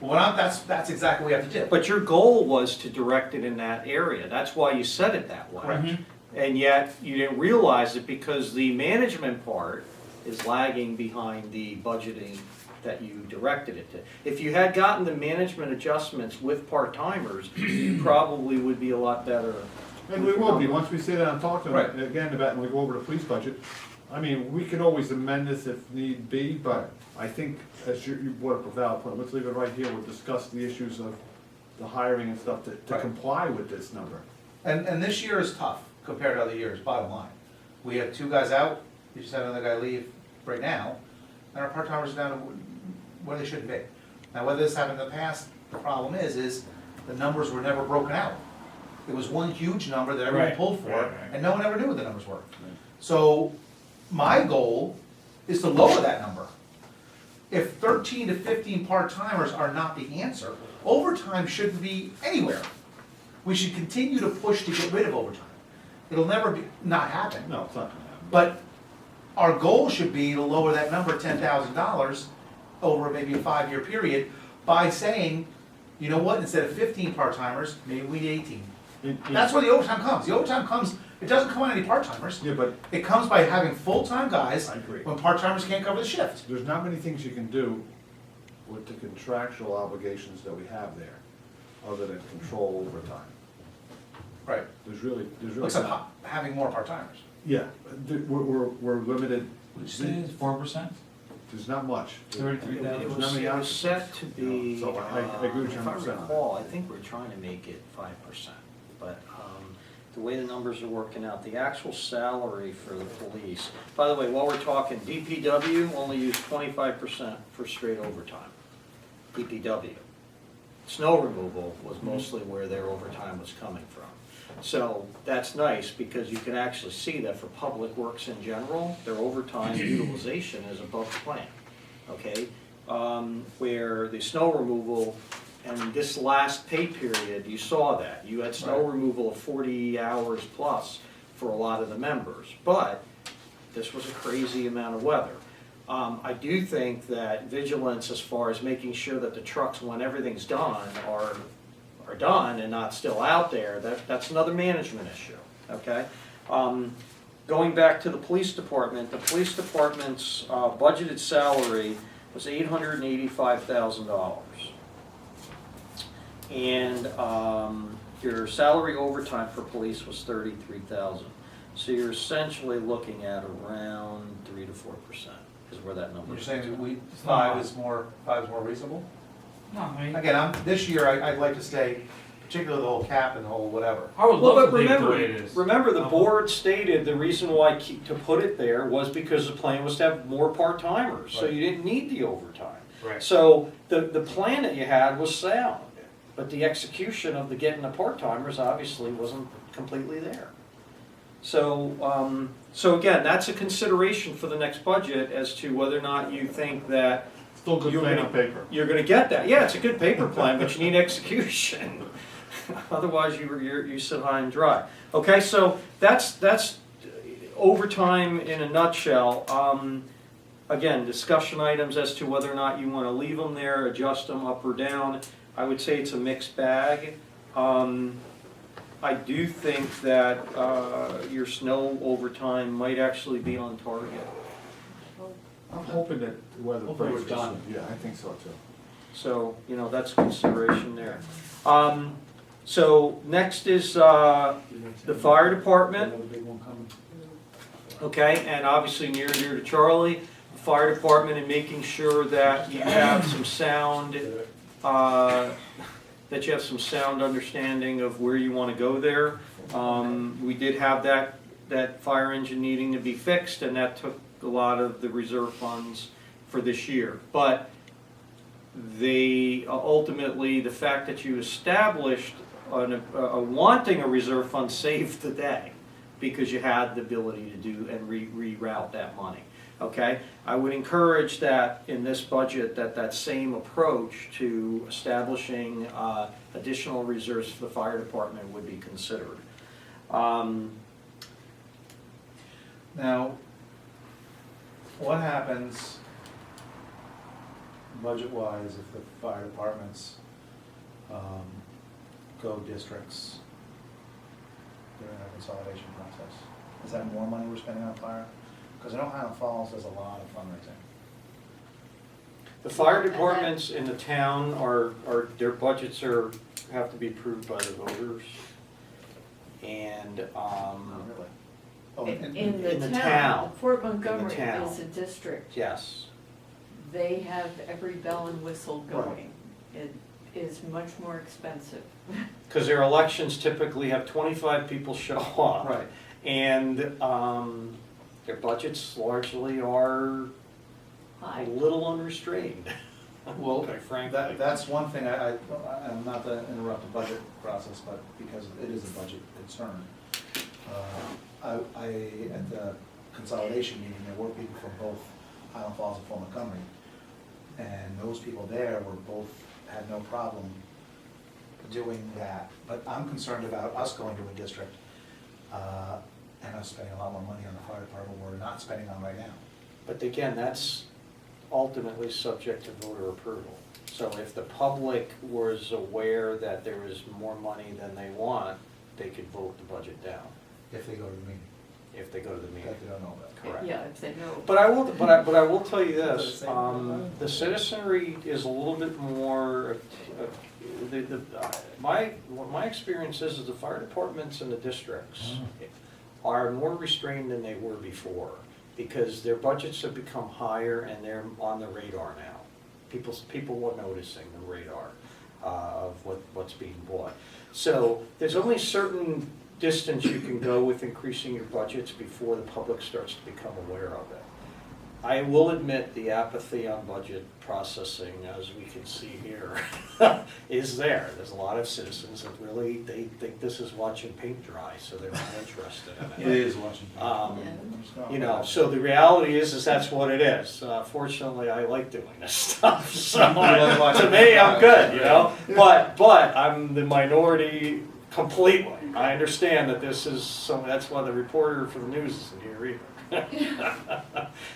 Well, that's exactly what we have to do. But your goal was to direct it in that area, that's why you said it that way. Correct. And yet, you didn't realize it because the management part is lagging behind the budgeting that you directed it to. If you had gotten the management adjustments with part-timers, you probably would be a lot better. And we will be, once we sit down and talk to Right. them, again, about, and we go over the police budget. I mean, we can always amend this if need be, but I think, as you brought up a valid point, let's leave it right here, we'll discuss the issues of the hiring and stuff to Right. comply with this number. And this year is tough compared to other years, bottom line. We have 2 guys out, we just had another guy leave right now, and our part-timers are down to where they should be. Now, whether this happened in the past, the problem is the numbers were never broken out. It was one huge number that everyone Right. pulled for, Right. and no one ever knew what the numbers were. So, my goal is to lower that number. If 13 to 15 part-timers are not the answer, overtime shouldn't be anywhere. We should continue to push to get rid of overtime. It'll never be, not happen, No, it's not gonna happen. but our goal should be to lower that number $10,000 over maybe a 5-year period by saying, you know what, instead of 15 part-timers, maybe we need 18. That's where the overtime comes. The overtime comes, it doesn't come on any part-timers. Yeah, but It comes by having full-time guys I agree. when part-timers can't cover the shift. There's not many things you can do with the contractual obligations that we have there, other than control overtime. Right. There's really Except not. having more part-timers. Yeah, we're limited, Would you say it's 4%? there's not much. 33,000. It There's was, not many it was options. set to be, So I agree with you if I 100% on that. recall, I think we're trying to make it 5%. But the way the numbers are working out, the actual salary for the police, by the way, while we're talking, DPW only used 25% for straight overtime. DPW. Snow removal was mostly where their overtime was coming from. So that's nice because you can actually see that for public works in general, their overtime utilization is above plan, okay? Where the snow removal, and this last pay period, you saw that. You had snow Right. removal of 40 hours plus for a lot of the members, but this was a crazy amount of weather. I do think that vigilance as far as making sure that the trucks, when everything's done, are done and not still out there, that's another management issue, okay? Going back to the police department, the police department's budgeted salary was $885,000. And your salary overtime for police was $33,000. So you're essentially looking at around 3 to 4% is where that number You're is. saying five is more reasonable? No, I mean, Again, this year, I'd like to stay, particularly the whole cap and the whole whatever. I would Well, love but to leave it the remember, way it is. remember the Uh-huh. board stated the reason why to put it there was because the plan was to have more part-timers, so Right. you didn't need the overtime. Right. So the plan that you had was sound, but the execution of the getting the part-timers obviously wasn't completely there. So again, that's a consideration for the next budget as to whether or not you think that Still good You're plan gonna- on paper. You're gonna get that, yeah, it's a good paper plan, but you need execution. Otherwise, you sit high and dry. Okay, so that's overtime in a nutshell. Again, discussion items as to whether or not you wanna leave them there, adjust them up or down. I would say it's a mixed bag. I do think that, your snow overtime might actually be on target. I'm hoping that the weather Hopefully breaks. we're done. Yeah, I think so too. So, that's a consideration there. So next is, the fire department. Another big one coming. Okay, and obviously near and dear to Charlie, the fire department, and making sure that you have some sound, that you have some sound understanding of where you wanna go there. We did have that fire engine needing to be fixed, and that took a lot of the reserve funds for this year. But ultimately, the fact that you established wanting a reserve fund saved the day, because you had the ability to do and reroute that money, okay? I would encourage that in this budget, that same approach to establishing additional reserves for the fire department would be considered. Now, what happens budget-wise if the fire departments go districts during the consolidation process? Is that more money we're spending on fire? Because I know Highland Falls does a lot of fundraising. The fire departments in the town their budgets have to be approved by the voters. And, Oh, really? Oh, In in the the town. town, Fort Montgomery town. is a district. yes, They have every bell and whistle Right. going. It is much more expensive. because their elections typically have 25 people show up. Right. And their budgets largely are a High. little unrestrained. Well, Quite frankly. that's one thing, I'm not to interrupt the budget process, but because it is a budget concern. At the consolidation meeting, there were people from both Highland Falls and Fort Montgomery, and those people there had no problem doing that. But I'm concerned about us going to a district, and us spending a lot more money on the fire department we're not spending on right now. But again, that's ultimately subject to voter approval. So if the public was aware that there was more money than they want, they could vote the budget down If they go to the meeting, if they go to the meeting. that they don't know about. Correct. Yeah, if they know. But I will tell you this, the citizenry is a little bit more, my experience is the fire departments in the districts are more restrained than they were before, because their budgets have become higher and they're on the radar now. People were noticing the radar of what's being bought. So there's only certain distance you can go with increasing your budgets before the public starts to become aware of it. I will admit the apathy on budget processing, as we can see here, is there. There's a lot of citizens that really, they think this is watching paint dry, so they're not interested in it. It is watching. So the reality is that's what it is. Fortunately, I like doing this stuff, so like watching to me, I'm good, Yeah. But I'm the minority completely. I understand that this is that's why the reporter for the news isn't here either.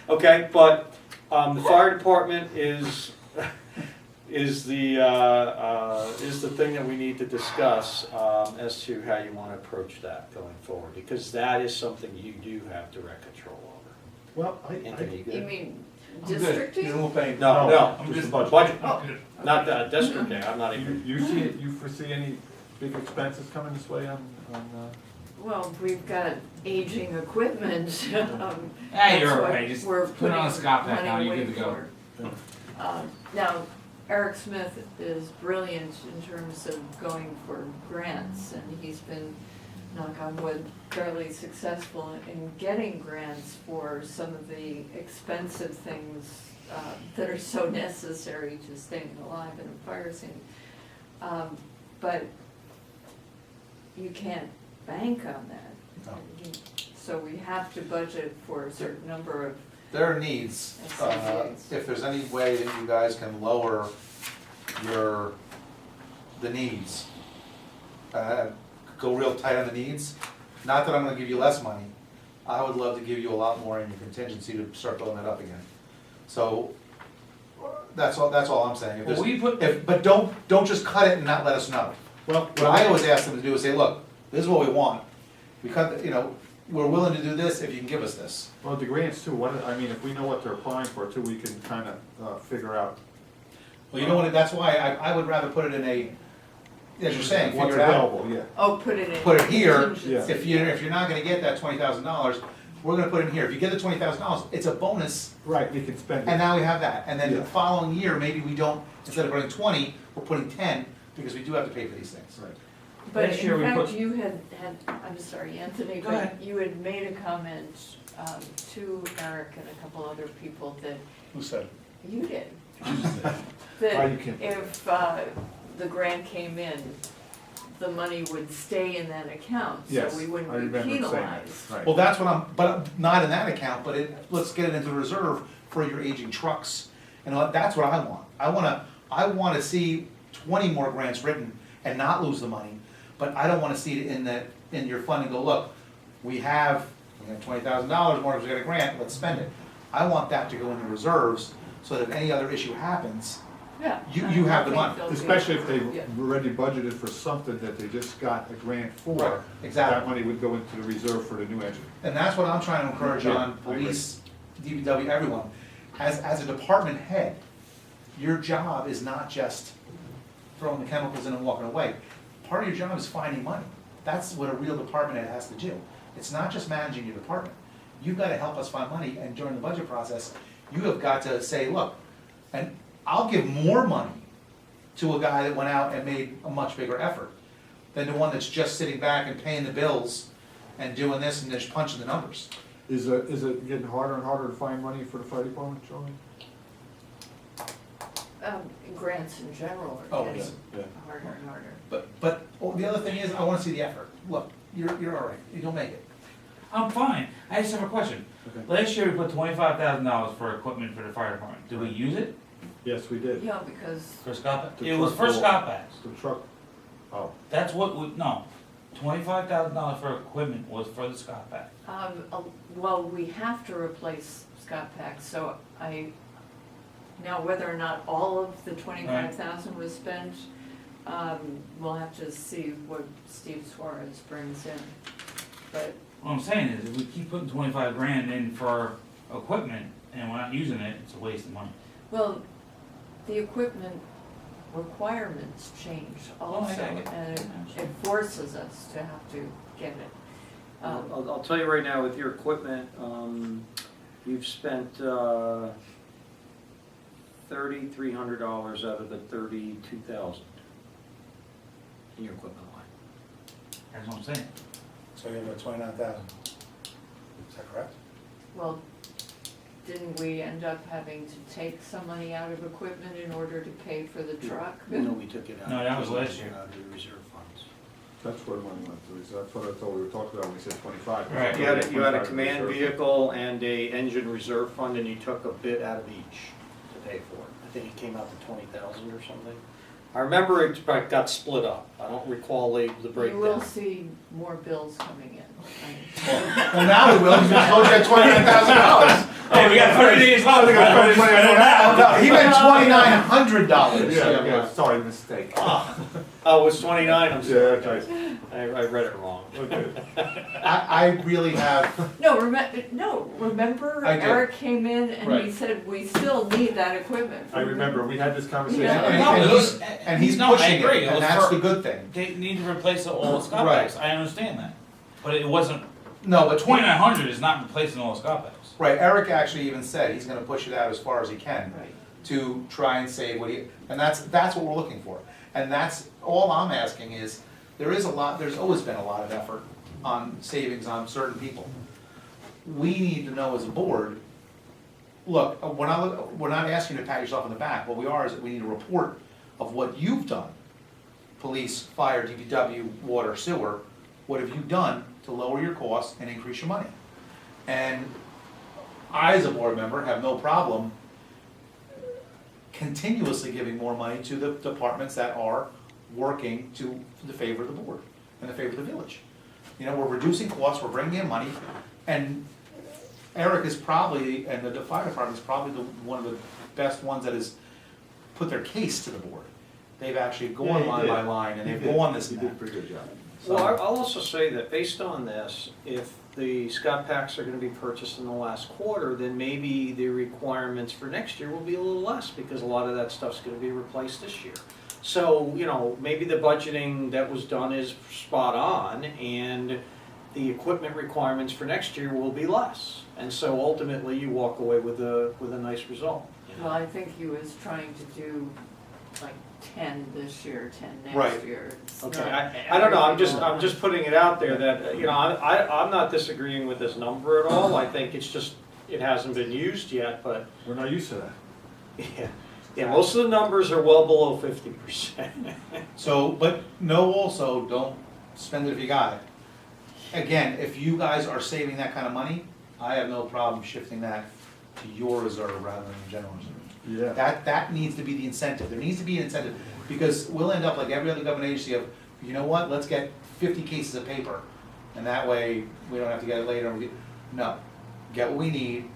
Okay, but the fire department is the thing that we need to discuss as to how you want to approach that going forward, because that is something you do have direct control over. Well, Anthony, you You good? mean I'm good. districting? You won't pay. No, I'm just just the budget. budget, Oh, good. not districting. I'm not even. you foresee any big expenses coming this way on Well, we've got aging equipment. Yeah, That's you're what right, just we're put it on a putting Scott pack money now, you're away good to go. for. Now, Eric Smith is brilliant in terms of going for grants, and he's been, knock on wood, fairly successful in getting grants for some of the expensive things that are so necessary to staying alive in a fire scene. But you can't bank on that. No. So we have to budget for a certain number of their needs, if there's any way that you guys can lower the needs, go real tight on the needs, not that I'm gonna give you less money, I would love to give you a lot more in your contingency to start building it up again. So, that's all I'm saying. If Well, there's- we put- But don't just cut it and not let us know. Well, What I always ask them to do is say, look, this is what we want, we cut, we're willing to do this if you can give us this. well, the grants too, I mean, if we know what they're applying for too, we can kind of figure out Well, you know what, that's why I would rather put it in a, as you're saying, what's figure it out. available, yeah. Oh, put it in. Put it here, contingency. if you're not gonna get that $20,000, we're gonna put it in here, if you get the $20,000, it's a bonus, Right, we can spend and it. now we have that, and then Yeah. the following year, maybe we don't, instead of putting 20, we're putting 10, because we do have to pay for these things. Right. But Last year in we fact, put- you had, I'm sorry, Anthony, Go but ahead. you had made a comment to Eric and a couple other people that Who said? you did. Oh, That you can't. if the grant came in, the money would stay in that account, so Yes, we I wouldn't be remember saying that, penalized. right. Well, that's what but not in that account, but let's get it into the reserve for your aging trucks. And that's what I want. I wanna see 20 more grants written and not lose the money, but I don't wanna see it in your fund and go, look, we have $20,000 more, we got a grant, let's spend it. I want that to go into reserves, so that if any other issue happens, Yeah. You have the I money. think they'll be- Especially if they Yeah. already budgeted for something that they just got a grant Right, for. exactly. That money would go into the reserve for the new engine. and that's what I'm trying to encourage on Yeah, I agree. police, DPW, everyone. As a department head, your job is not just throwing the chemicals in and walking away. Part of your job is finding money. That's what a real department head has to do. It's not just managing your department. You've gotta help us find money, and during the budget process, you have got to say, look, and I'll give more money to a guy that went out and made a much bigger effort than the one that's just sitting back and paying the bills and doing this and just punching the numbers. Is it getting harder and harder to find money for the fire department, Charlie? Grants in general Oh, are getting Yeah. harder and harder. But the other thing is, I wanna see the effort. Look, you're all right, you'll make it. I'm fine. I just have a question. Okay. Last year we put $25,000 for equipment for the fire department. Did we use it Yes, we did. Yeah, because, for Scott? The It was truck for roll. Scott packs. The truck, oh, That's what we, no. $25,000 for equipment was for the Scott pack. well, we have to replace Scott Pack, so now whether or not all of the 25,000 was spent, we'll have to see what Steve Suarez brings in. But, What I'm saying is, if we keep putting 25 grand in for equipment and we're not using it, it's a waste of money. well, the equipment requirements change also, I get it. and it forces us to have to get it. I'll tell you right now, with your equipment, you've spent $3,300 out of the $32,000 in your equipment line. That's what I'm saying. So you have about 29,000. Is that correct? Well, didn't we end up having to take some money out of equipment in order to pay for the truck? No, we took it out. No, that was last year. Out of the reserve funds. that's where the money went to. That's what I thought we were talking about when we said 25. Right. You had a 25 command reserve. vehicle and a engine reserve fund, and you took a bit out of each to pay for it. I think it came out to 20,000 or something. I remember it got split up. I don't recall the You will breakdown. see more bills coming in. Well, now we will, because we told you at $29,000. Hey, we got 30 days left. We got 30 days left. No, he meant $2,900. Yeah, sorry, mistake. Oh, it was 29, I'm Yeah, sorry. that's right. I read it wrong. Okay. I really have, No, remember I do. Eric came in and he Right. said, we still need that equipment. I remember, we had this conversation. Yeah. and he's, and he's No, I pushing agree. it, It and was that's for- the good thing. They need to replace all the Scott Right. packs. I understand that. But it wasn't, No, but 2,900 is not replacing all the Scott packs. Right, Eric actually even said he's gonna push it out as far as he can Right. to try and save what and that's what we're looking for. And that's, all I'm asking is, there's always been a lot of effort on savings on certain people. We need to know as a board, look, we're not asking you to pat yourself on the back, what we are is that we need a report of what you've done. Police, fire, DPW, water, sewer, what have you done to lower your costs and increase your money? And I, as a board member, have no problem continuously giving more money to the departments that are working to the favor of the board and the favor of the village. You know, we're reducing costs, we're bringing in money, and Eric is probably, and the fire department is probably one of the best ones that has put their case to the board. They've actually Yeah, gone he line did. by line, and He they've did. gone this He and did a that. pretty good job. Well, I'll also say that based on this, if the Scott packs are gonna be purchased in the last quarter, then maybe the requirements for next year will be a little less, because a lot of that stuff's gonna be replaced this year. So, you know, maybe the budgeting that was done is spot on, and the equipment requirements for next year will be less. And so ultimately, you walk away with a nice result. you know? Well, I think he was trying to do like 10 this year, 10 next Right. year. It's Okay, not I don't know, I'm everything all just putting it out there that, you know, I'm not disagreeing with this number at all. I think it's just, it hasn't been used yet, but, We're not used to that. yeah, most of the numbers are well below 50%. So, but no, also, don't spend it if you got it. Again, if you guys are saving that kind of money, I have no problem shifting that to your reserve rather than the general reserve. Yeah. That needs to be the incentive, there needs to be an incentive, because we'll end up like every other government agency of, you know what, let's get 50 cases of paper, and that way, we don't have to get it later, no, get what we need,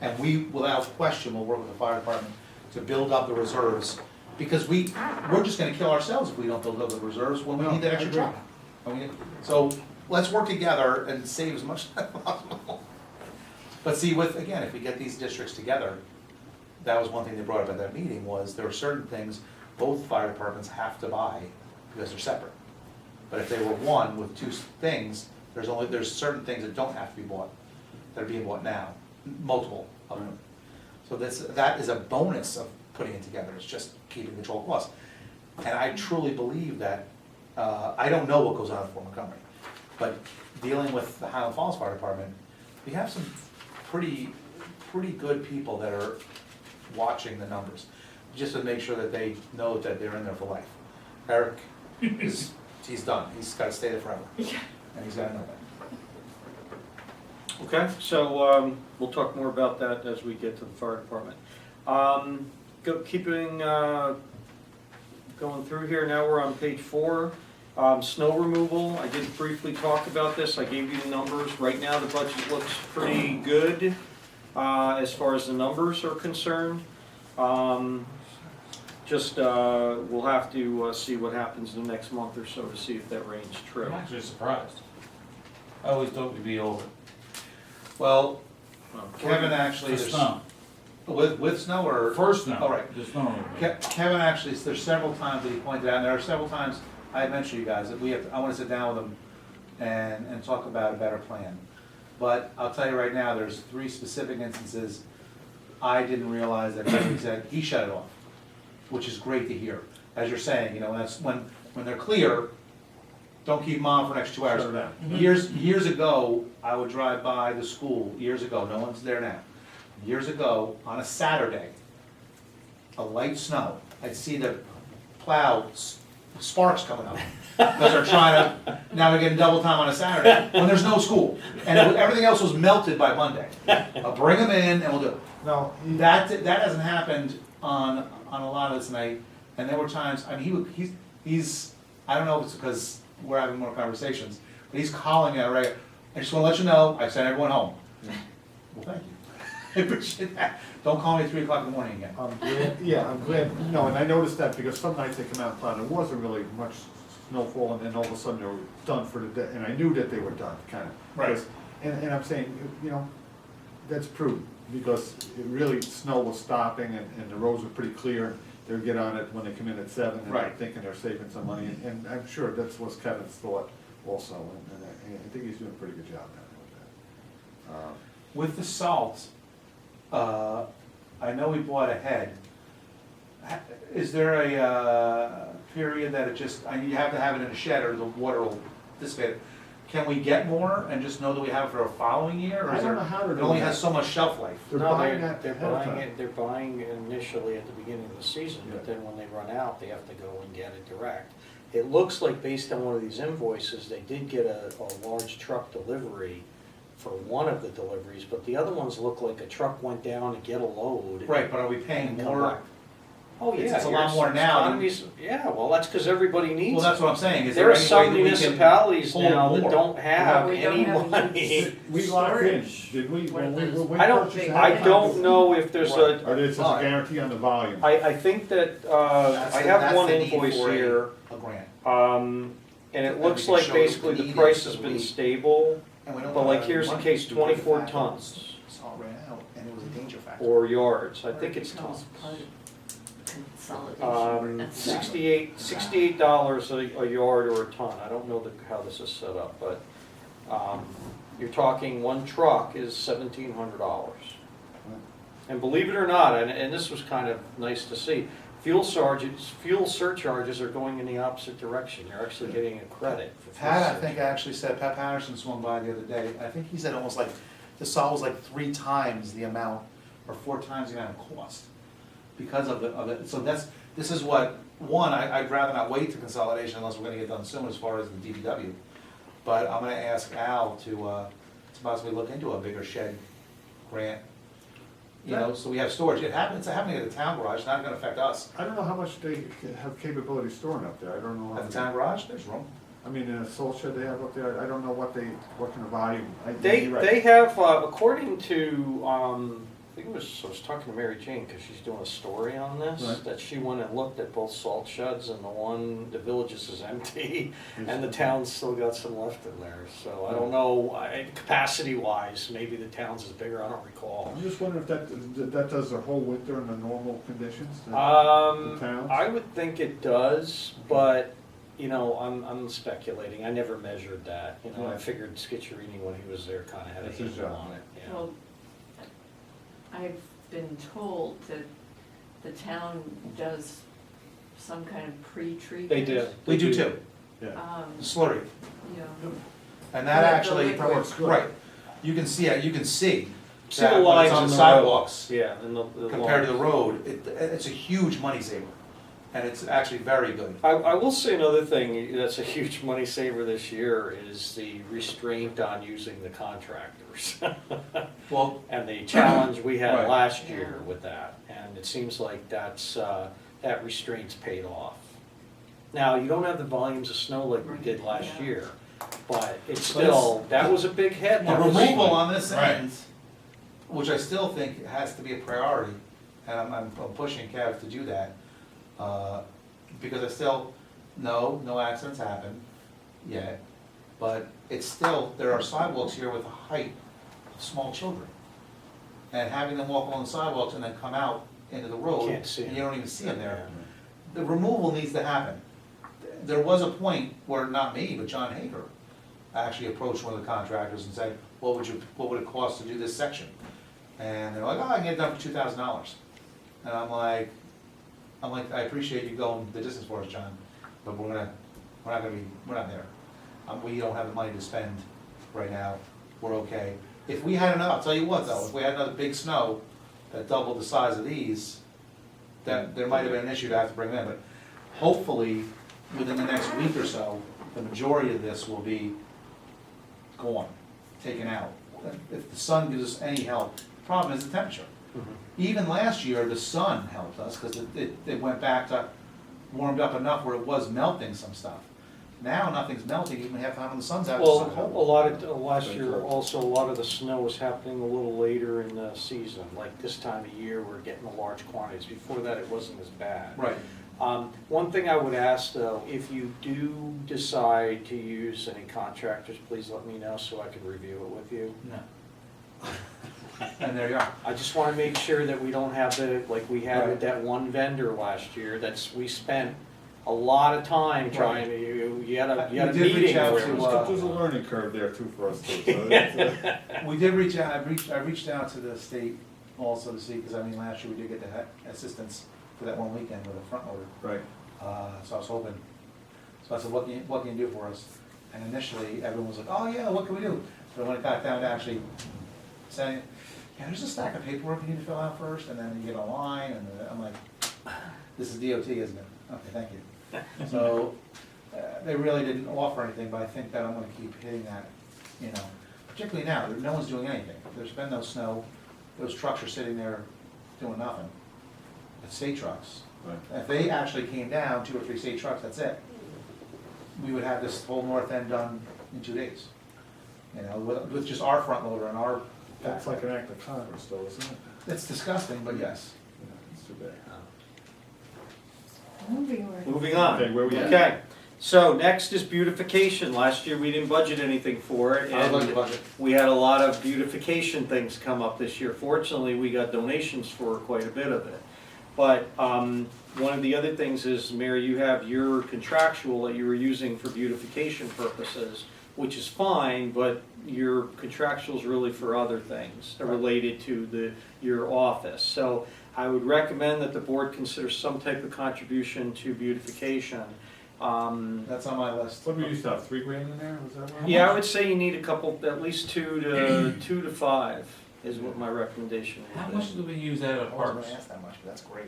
and we, without question, will work with the fire department to build up the reserves, because we're just gonna kill ourselves if we don't build up the reserves when we No, need that I extra agree. truck. So, let's work together and save as much as possible. But see, again, if we get these districts together, that was one thing they brought up at that meeting, was there are certain things both fire departments have to buy because they're separate. But if they were one with two things, there's certain things that don't have to be bought, that are being bought now, multiple of them. So that is a bonus of putting it together, it's just keeping control of costs. And I truly believe that, I don't know what goes on in Fort Montgomery, but dealing with the Highland Falls Fire Department, we have some pretty good people that are watching the numbers, just to make sure that they know that they're in there for life. Eric he's done, he's gotta stay there forever, and he's gotta know that. Okay, so we'll talk more about that as we get to the fire department. Going through here, now we're on page 4. Snow removal, I did briefly talk about this, I gave you the numbers. Right now, the budget looks pretty good as far as the numbers are concerned. We'll have to see what happens in the next month or so to see if that reigns true. I'm actually surprised. I always thought we'd be over. Well, Kevin actually, The snow. with snow or? First snow. Oh, right. The snow. Kevin actually, there's several times that he pointed out, and there are several times, I had mentioned to you guys, that I wanna sit down with him and talk about a better plan. But I'll tell you right now, there's 3 specific instances I didn't realize that he said, he shut it off, which is great to hear. As you're saying, you know, that's when they're clear, don't keep them on for the next 2 hours. Shut it down. Years ago, I would drive by the school, years ago, no one's there now. Years ago, on a Saturday, a light snow, I'd see the plow sparks coming up. Because they're trying to, now they're getting double time on a Saturday, when there's no school. And everything else was melted by Monday. I'll bring them in and we'll do it. No, That hasn't happened on a lot of this night, and there were times, I mean, he's, I don't know if it's because we're having more conversations, but he's calling me, I just wanna let you know, I sent everyone home. Well, thank you. I appreciate that. Don't call me at 3 o'clock in the morning again. I'm glad, yeah, I'm glad, no, and I noticed that because some nights they come out and plow, there wasn't really much snowfall, and then all of a sudden they were done for the day, and I knew that they were done, kinda. Right. Because- And I'm saying, you know, that's prudent, because it really, snow was stopping, and the roads were pretty clear, they would get on it when they come in at 7, and they're Right. thinking they're saving some money, and I'm sure that's what Kevin's thought also, and I think he's doing a pretty good job down there with that. With the salt, I know we bought ahead. Is there a period that it just, you have to have it in a shed or the water will dissipate? Can we get more and just know that we have it for a following year? Or I is don't there- know how to It do only that. has so much shelf life. They're No, buying that they're ahead of buying time. it, they're buying initially at the beginning of the season, but Yeah. then when they run out, they have to go and get it direct. It looks like based on one of these invoices, they did get a large truck delivery for one of the deliveries, but the other ones look like a truck went down to get a load. Right, but are we paying and come more? back. Oh, yeah. It's a lot more now than- economies- Yeah, well, that's because everybody needs Well, that's it. what I'm saying, is There there are any way some that we can municipalities hold now that more? don't have We don't any have money. We locked in, Storage. did we? What When we is- when I don't, purchased think- I that? don't know if there's a, Or there's just a guarantee on the volume? I think that, That's I the- have that's one the need invoice for here, a grant. and it And looks we can like show basically the the need price is has that been we- stable, And we don't but have like that here's the money case, due to the 24 fact that tons Salt ran out, and it was a danger factor. or yards, I Or think it it's becomes tons. part of Consolidation. That's- $68 a yard or a ton, I don't know how this is set up, but, you're talking one truck is $1,700. And believe it or not, and this was kind of nice to see, fuel surcharges are going in the opposite direction, you're actually getting a credit for fuel Pat, I surcharge. think actually said, Pat Patterson swung by the other day, I think he said almost like, the salt was like 3 times the amount, or 4 times the amount of cost. Because of it, so this is what, one, I'd rather not wait to consolidation unless we're gonna get done soon as far as the DPW. But I'm gonna ask Al to possibly look into a bigger shed grant. You know, so we have storage, it's happening at the town garage, not gonna affect us. I don't know how much they have capability storing up there, I don't know. how At the many- town garage, there's room. I mean, in a salt shed they have up there, I don't know what kind of volume. They have, according to, I think I was talking to Mary Jane, because she's doing a story on this, Right. that she went and looked at both salt sheds, and the villages is empty, Yes. and the town's still got some left in there, so I don't know, capacity-wise, maybe the town's is bigger, I don't recall. I'm just wondering if that does the whole winter in the normal conditions? the towns? I would think it does, but, you know, I'm speculating, I never measured that, you know, I Right. figured Skitcherini, when he was there, kinda had a That's his handle job. on it, yeah. Well, I've been told that the town does some kind of pre-treatment. They do. We do too, Yeah. slurry. You know, And that The actually, liquid. works good. right, you can see it, See the that when lines it's on in the the sidewalks road. Yeah, and the compared to the lines. road, it's a huge money saver. And it's actually very good. I will say another thing that's a huge money saver this year is the restraint on using the contractors. Well, And the challenge we had Right. last year with that, and it seems like that restraint's paid off. Now, you don't have the volumes of snow like we did last Yeah. year, but it's But still, that was a big hit. the That was- removal on this Right. end, which I still think has to be a priority, and I'm pushing Kev to do that, because I still, no accidents happen yet, but it's still, there are sidewalks here with the height of small children. And having them walk along the sidewalks and then come out into the road, Can't see and 'em. you don't even see them there. The removal needs to happen. There was a point where, not me, but John Hager actually approached one of the contractors and said, what would it cost to do this section? And they're like, oh, I can get it done for $2,000. And I'm like, I appreciate you going the distance for us, John, but we're not there. We don't have the money to spend right now, we're okay. If we had enough, I'll tell you what though, if we had another big snow that doubled the size of these, that there might have been an issue to have to bring them in, but hopefully, within the next week or so, the majority of this will be gone, taken out. If the sun gives us any help, the problem is the temperature. Mhm. Even last year, the sun helped us, because it went back to, warmed up enough where it was melting some stuff. Now, nothing's melting, even half the time when the sun's out, it's so Well, cold. last year, also, a lot of the snow was happening a little later in the season, like this time of year, we're getting the large quantities. Before that, it wasn't as bad. Right, One thing I would ask though, if you do decide to use any contractors, please let me know so I can review it with you. no. And there you are. I just wanna make sure that we don't have like we had with that one vendor last year, we spent a lot of time trying to, you had a We did reach meeting out where to, it was. There's a learning curve there too for us too, so that's, We did reach out, I reached out to the state also to see, because I mean, last year we did get the assistance for that one weekend with a front loader. right. So I was hoping, so I said, what can you do for us? And initially, everyone was like, oh yeah, what can we do? But when it got down to actually saying, yeah, there's a stack of paperwork you need to fill out first, and then you get online, and I'm like, this is DOT, isn't it? Okay, thank you. So, they really didn't offer anything, but I think that I'm gonna keep hitting that, you know. particularly now, no one's doing anything. There's been no snow, those trucks are sitting there doing nothing. It's state trucks. Right. If they actually came down, 2 or 3 state trucks, that's it. We would have this whole north end done in 2 days. You know, with just our front loader and our. That's like an act of Congress though, isn't it? It's disgusting, but yes. Yeah, it's too bad. Moving right. Moving on. Okay, where we at? Okay, so next is beautification. Last year, we didn't budget anything for it, I would like to and budget. we had a lot of beautification things come up this year. Fortunately, we got donations for quite a bit of it. But one of the other things is, Mary, you have your contractual that you were using for beautification purposes, which is fine, but your contractual is really for other things related to your office. So I would recommend that the board consider some type of contribution to beautification. That's on my list. What do we used to have, 3 grand in there, was that right? Yeah, I would say you need a couple, at least 2 to 5 is what my recommendation How would much be. do we use out of I wasn't parks? gonna ask that much, but that's great.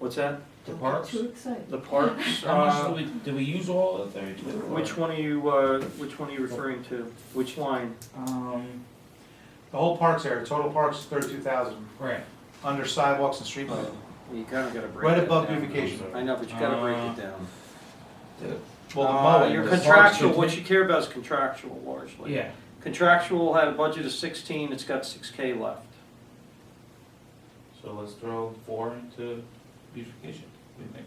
What's that? The Don't parks? get too excited. The parks? How much do we use all of the 32? Which one are you referring to? Which line? The whole parks area, total parks is 32,000, Right. under sidewalks and street lighting. You kinda gotta break Right it above down. beautification. I know, but you gotta break it down. Well, the mowing, Your the contractual, parks- what you care about is contractual largely. Yeah. Contractual had a budget of 16, it's got 6K left. So let's throw 4 into beautification. What do you think?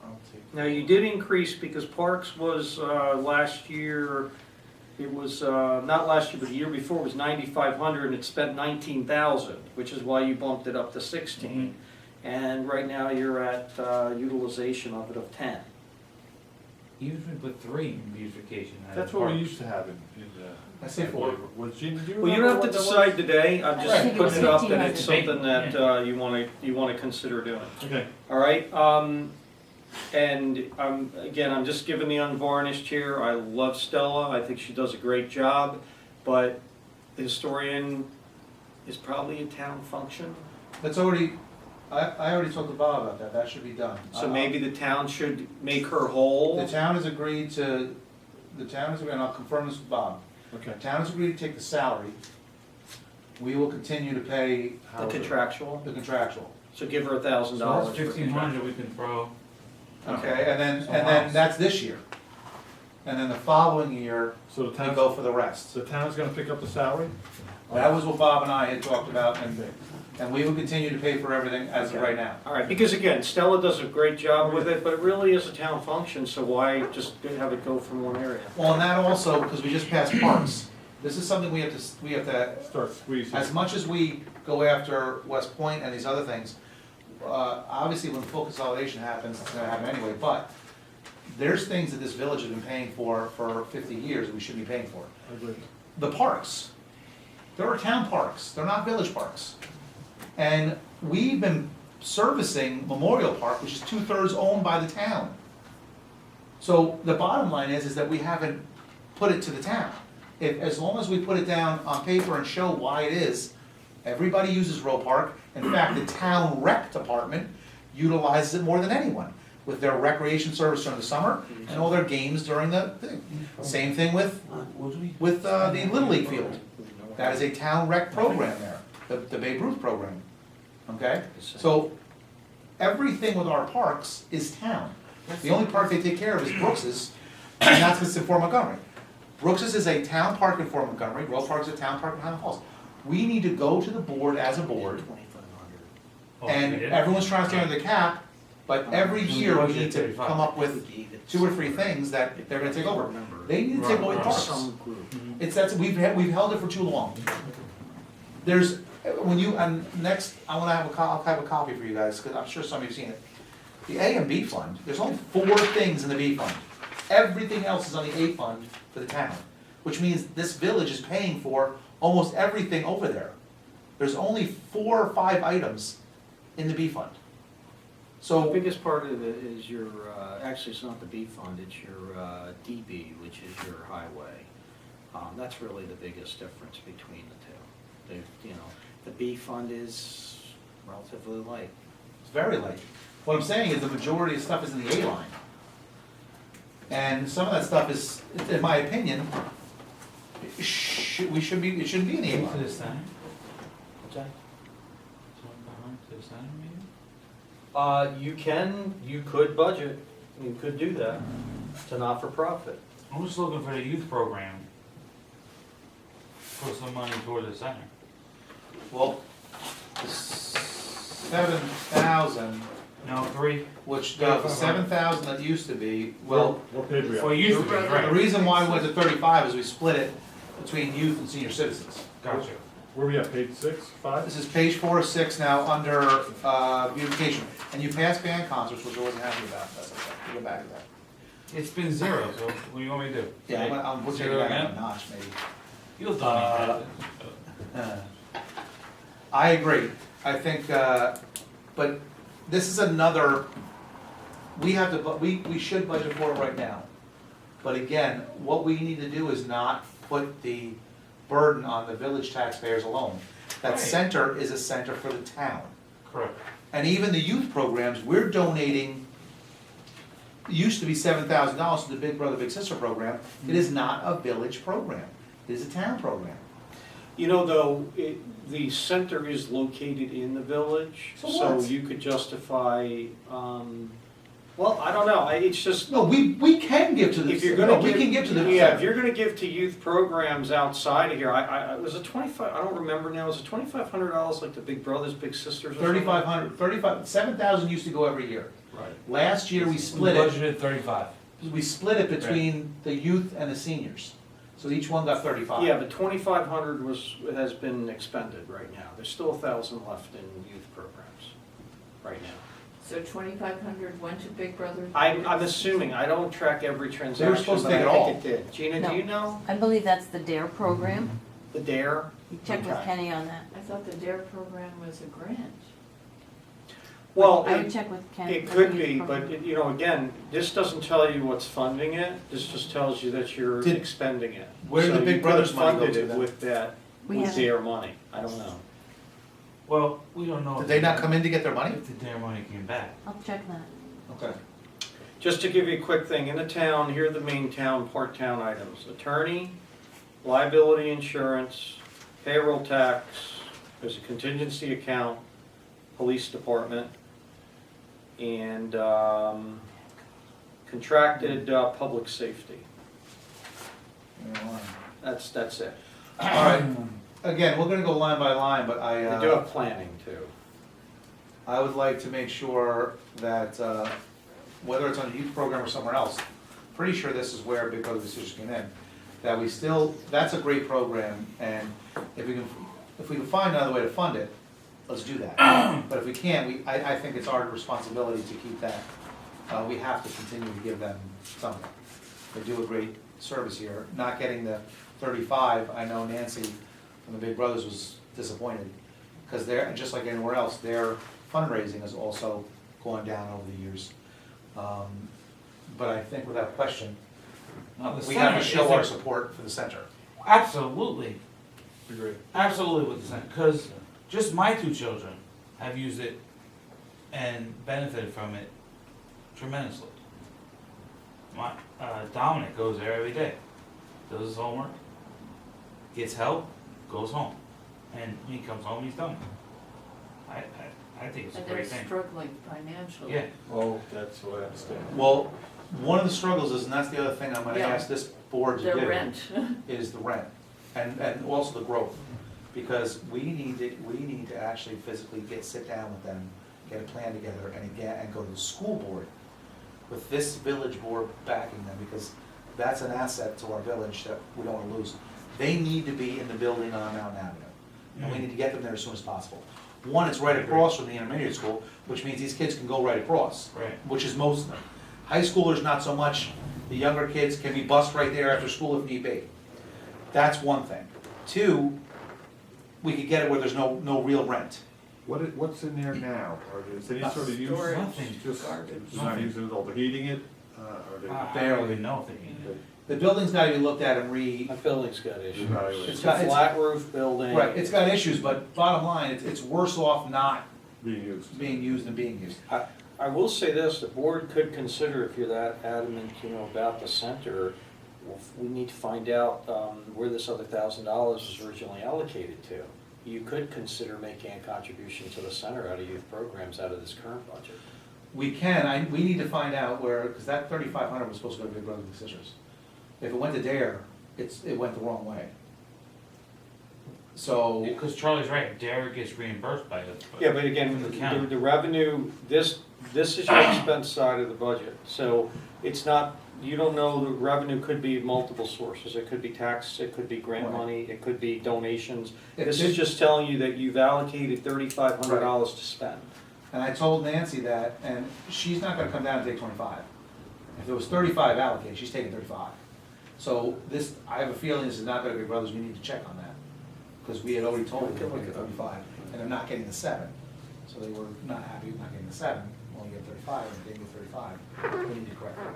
I'll take- Now, you did increase because Parks was, last year, it was, not last year, but the year before was 9,500 and it spent 19,000, which is why you bumped it up to 16. And right now you're at, utilization of it of 10. Even if we put 3 in beautification. out of That's what we parks. used to have in. I say 4. Was Gene, did you Well, you remember don't have to what that was? decide today, I'm I just think it was putting it up that it's 1,500. something that, you wanna consider doing. Okay. All right, and again, I'm just giving the unvarnished here. I love Stella. I think she does a great job, but the historian is probably a town function. That's already, I already talked to Bob about that, that should be done. So maybe the town should make her whole. The town has agreed to, and I'll confirm this with Bob, Okay. the town has agreed to take the salary. We will continue to pay. The however- contractual. The contractual. So give her So $1,000 that's for 1,500 we can throw. Okay, and then, So and then else? that's this year. And then the following year, So the we town's, go for the rest. the town's gonna pick up the salary? That was what Bob and I had talked about, and we will continue to pay for everything as of right now. All right, because again, Stella does a great job with it, but it really is a town function, so why just have it go from one area? Well, and that also, because we just passed parks, this is something we have to, Start squeezing. as much as we go after West Point and these other things, obviously when full consolidation happens, it's gonna happen anyway, but there's things that this village has been paying for 50 years that we shouldn't be paying for. I agree. The parks, there are town parks, they're not village parks. And we've been servicing Memorial Park, which is 2/3 owned by the town. So the bottom line is that we haven't put it to the town. As long as we put it down on paper and show why it is, everybody uses Roe Park. In fact, the town rec department utilizes it more than anyone with their recreation service during the summer and all their games during the thing. Same thing with the Little League field. That is a town rec program there, the Babe Ruth program, okay? So, everything with our parks is town. The only park they take care of is Brooks's, and that's because it's in Fort Montgomery. Brooks's is a town park in Fort Montgomery, Royal Park is a town park in Highland Falls. We need to go to the board as a board, and everyone's trying to stay under the cap, but every year we need to come up with 2 or 3 things that they're gonna take over. They need to take away parks. Some group. It's that, we've held it for too long. There's, when you, and next, I wanna have I'll have a copy for you guys, cause I'm sure some of you've seen it. The A and B fund, there's only 4 things in the B fund. Everything else is on the A fund for the town, which means this village is paying for almost everything over there. There's only 4 or 5 items in the B fund. The So, biggest part of it is your, actually, it's not the B fund, it's your DB, which is your highway. That's really the biggest difference between the two. The B fund is relatively light. it's very light. What I'm saying is the majority of stuff is in the A line. And some of that stuff is, in my opinion, we should be, it shouldn't be in the To A line. the center? What's that? Someone behind to the center, maybe? You could budget, you could do that, to not-for-profit. I'm just looking for the youth program. Put some money toward the center. Well, 7,000, No, 3. which, the 7,000 that used to be, well, What page we Well, on? it used to be, the right? reason why we went to 35 is we split it between youth and senior citizens. Gotcha. Where we at, page 6, 5? This is page 4 or 6 now, under beautification, and you passed band concerts, which I wasn't happy about, that's okay, we'll go back to that. It's been 0, so what do you want me to do? Yeah, I'm taking Zero it back again? a notch, maybe. You'll tell me. I agree, I think, but this is another, we have to, we should budget for it right now. But again, what we need to do is not put the burden on the village taxpayers alone. That Right. center is a center for the town. Correct. And even the youth programs, we're donating, it used to be $7,000 to the Big Brother Big Sister program. It is not a village program, it is a town program. You know, though, the center is located in the village, So so what? you could justify, well, I don't know, it's just, No, we can give to the, if you're no, gonna we give. can give to the. Yeah, if you're gonna give to youth programs outside of here, I was it 25, I don't remember now, was it $2,500 like the Big Brothers Big Sisters or something? 3,500, 7,000 used to go every year. Right. Last year, we We split it, budgeted 35. between the youth and the seniors. So each one got 35. Yeah, but 2,500 has been expended right now, there's still 1,000 left in youth programs, right now. So 2,500 went to Big Brother? I'm assuming, I don't track every transaction, supposed to but take it I all. think it did. Gina, do No. you know I believe that's the DARE program. the DARE? You check with Okay. Kenny on that. I thought the DARE program was a grant. Well, I would check with Kenny. it could be, but, you know, again, this doesn't tell you what's funding it, this just tells you that you're Did- expending it. Where did the So Big you could have Brothers money go funded to it then? with that, We with haven't- DARE money, I don't know. Well, we don't know. Did they not come in to get their money? If the damn money came back. I'll check that. Okay. Just to give you a quick thing, in the town, here are the main town, part-town items. Attorney, liability insurance, payroll tax, there's a contingency account, police department, and contracted public safety. That's it. All right, again, we're gonna go line by line, but They do have planning too. I would like to make sure that, whether it's on the youth program or somewhere else, pretty sure this is where Big Brother Decisions came in, that we still, that's a great program, and if we can find another way to fund it, let's do that. But if we can't, I think it's our responsibility to keep that, we have to continue to give them something. They do a great service here, not getting the 35, I know Nancy from the Big Brothers was disappointed, because they're, just like anywhere else, their fundraising has also gone down over the years. But I think without question, No, the we have to center show is our a- support for the center. Absolutely. Agree. Absolutely with the center. Because just my 2 children have used it and benefited from it tremendously. My Dominic goes there every day, does his homework, gets help, goes home, and when he comes home, he's done. I think it's a And they're great thing. struggling financially. Yeah. Oh, that's what I understand. Well, one of the struggles is, and that's the other thing I'm gonna Yeah. ask this board to Their do, rent. is the rent, and also the growth. Because we need to actually physically sit down with them, get a plan together, and go to the school board with this village board backing them, because that's an asset to our village that we don't wanna lose. They need to be in the building on Mountain Avenue, and we need to get them there as soon as possible. One, it's right across from the intermediate school, which means these kids can go right across. Right. Which is most of them. High schoolers, not so much. The younger kids can be bused right there after school if need be. That's one thing. 2, we could get it where there's no real rent. What's in there now? Or is any sort of use? Storage. Nothing. Just, Garbage. they're not using it all, they're heating it, or they? I don't even know if they can. The building's gotta be looked at and That building's got issues. Evaluate. It's a flat roof building. right, it's got issues, but bottom line, it's worse off not Being used. being used than being used. I will say this, the board could consider, if you're that adamant, you know, about the center, we need to find out where this other $1,000 was originally allocated to. You could consider making a contribution to the center out of youth programs out of this current budget. We can, we need to find out where, because that 3,500 was supposed to go to Big Brother Big Sisters. If it went to DARE, it went the wrong way. So, Because Charlie's right, Derek gets reimbursed by it. Yeah, but again, The county. the revenue, this is your expense side of the budget. So it's not, you don't know, the revenue could be multiple sources. It could be tax, it could be grant Right. money, it could be donations. If This this- is just telling you that you've allocated $3,500 to spend. and I told Nancy that, and she's not gonna come down and take 25. If it was 35 allocated, she's taking 35. So this, I have a feeling this is not gonna be Brothers, we need to check on that. Because we had already told them they were getting 35, and they're not getting the 7. So they were not happy with not getting the 7, only getting 35, and they didn't get 35. We need to correct that.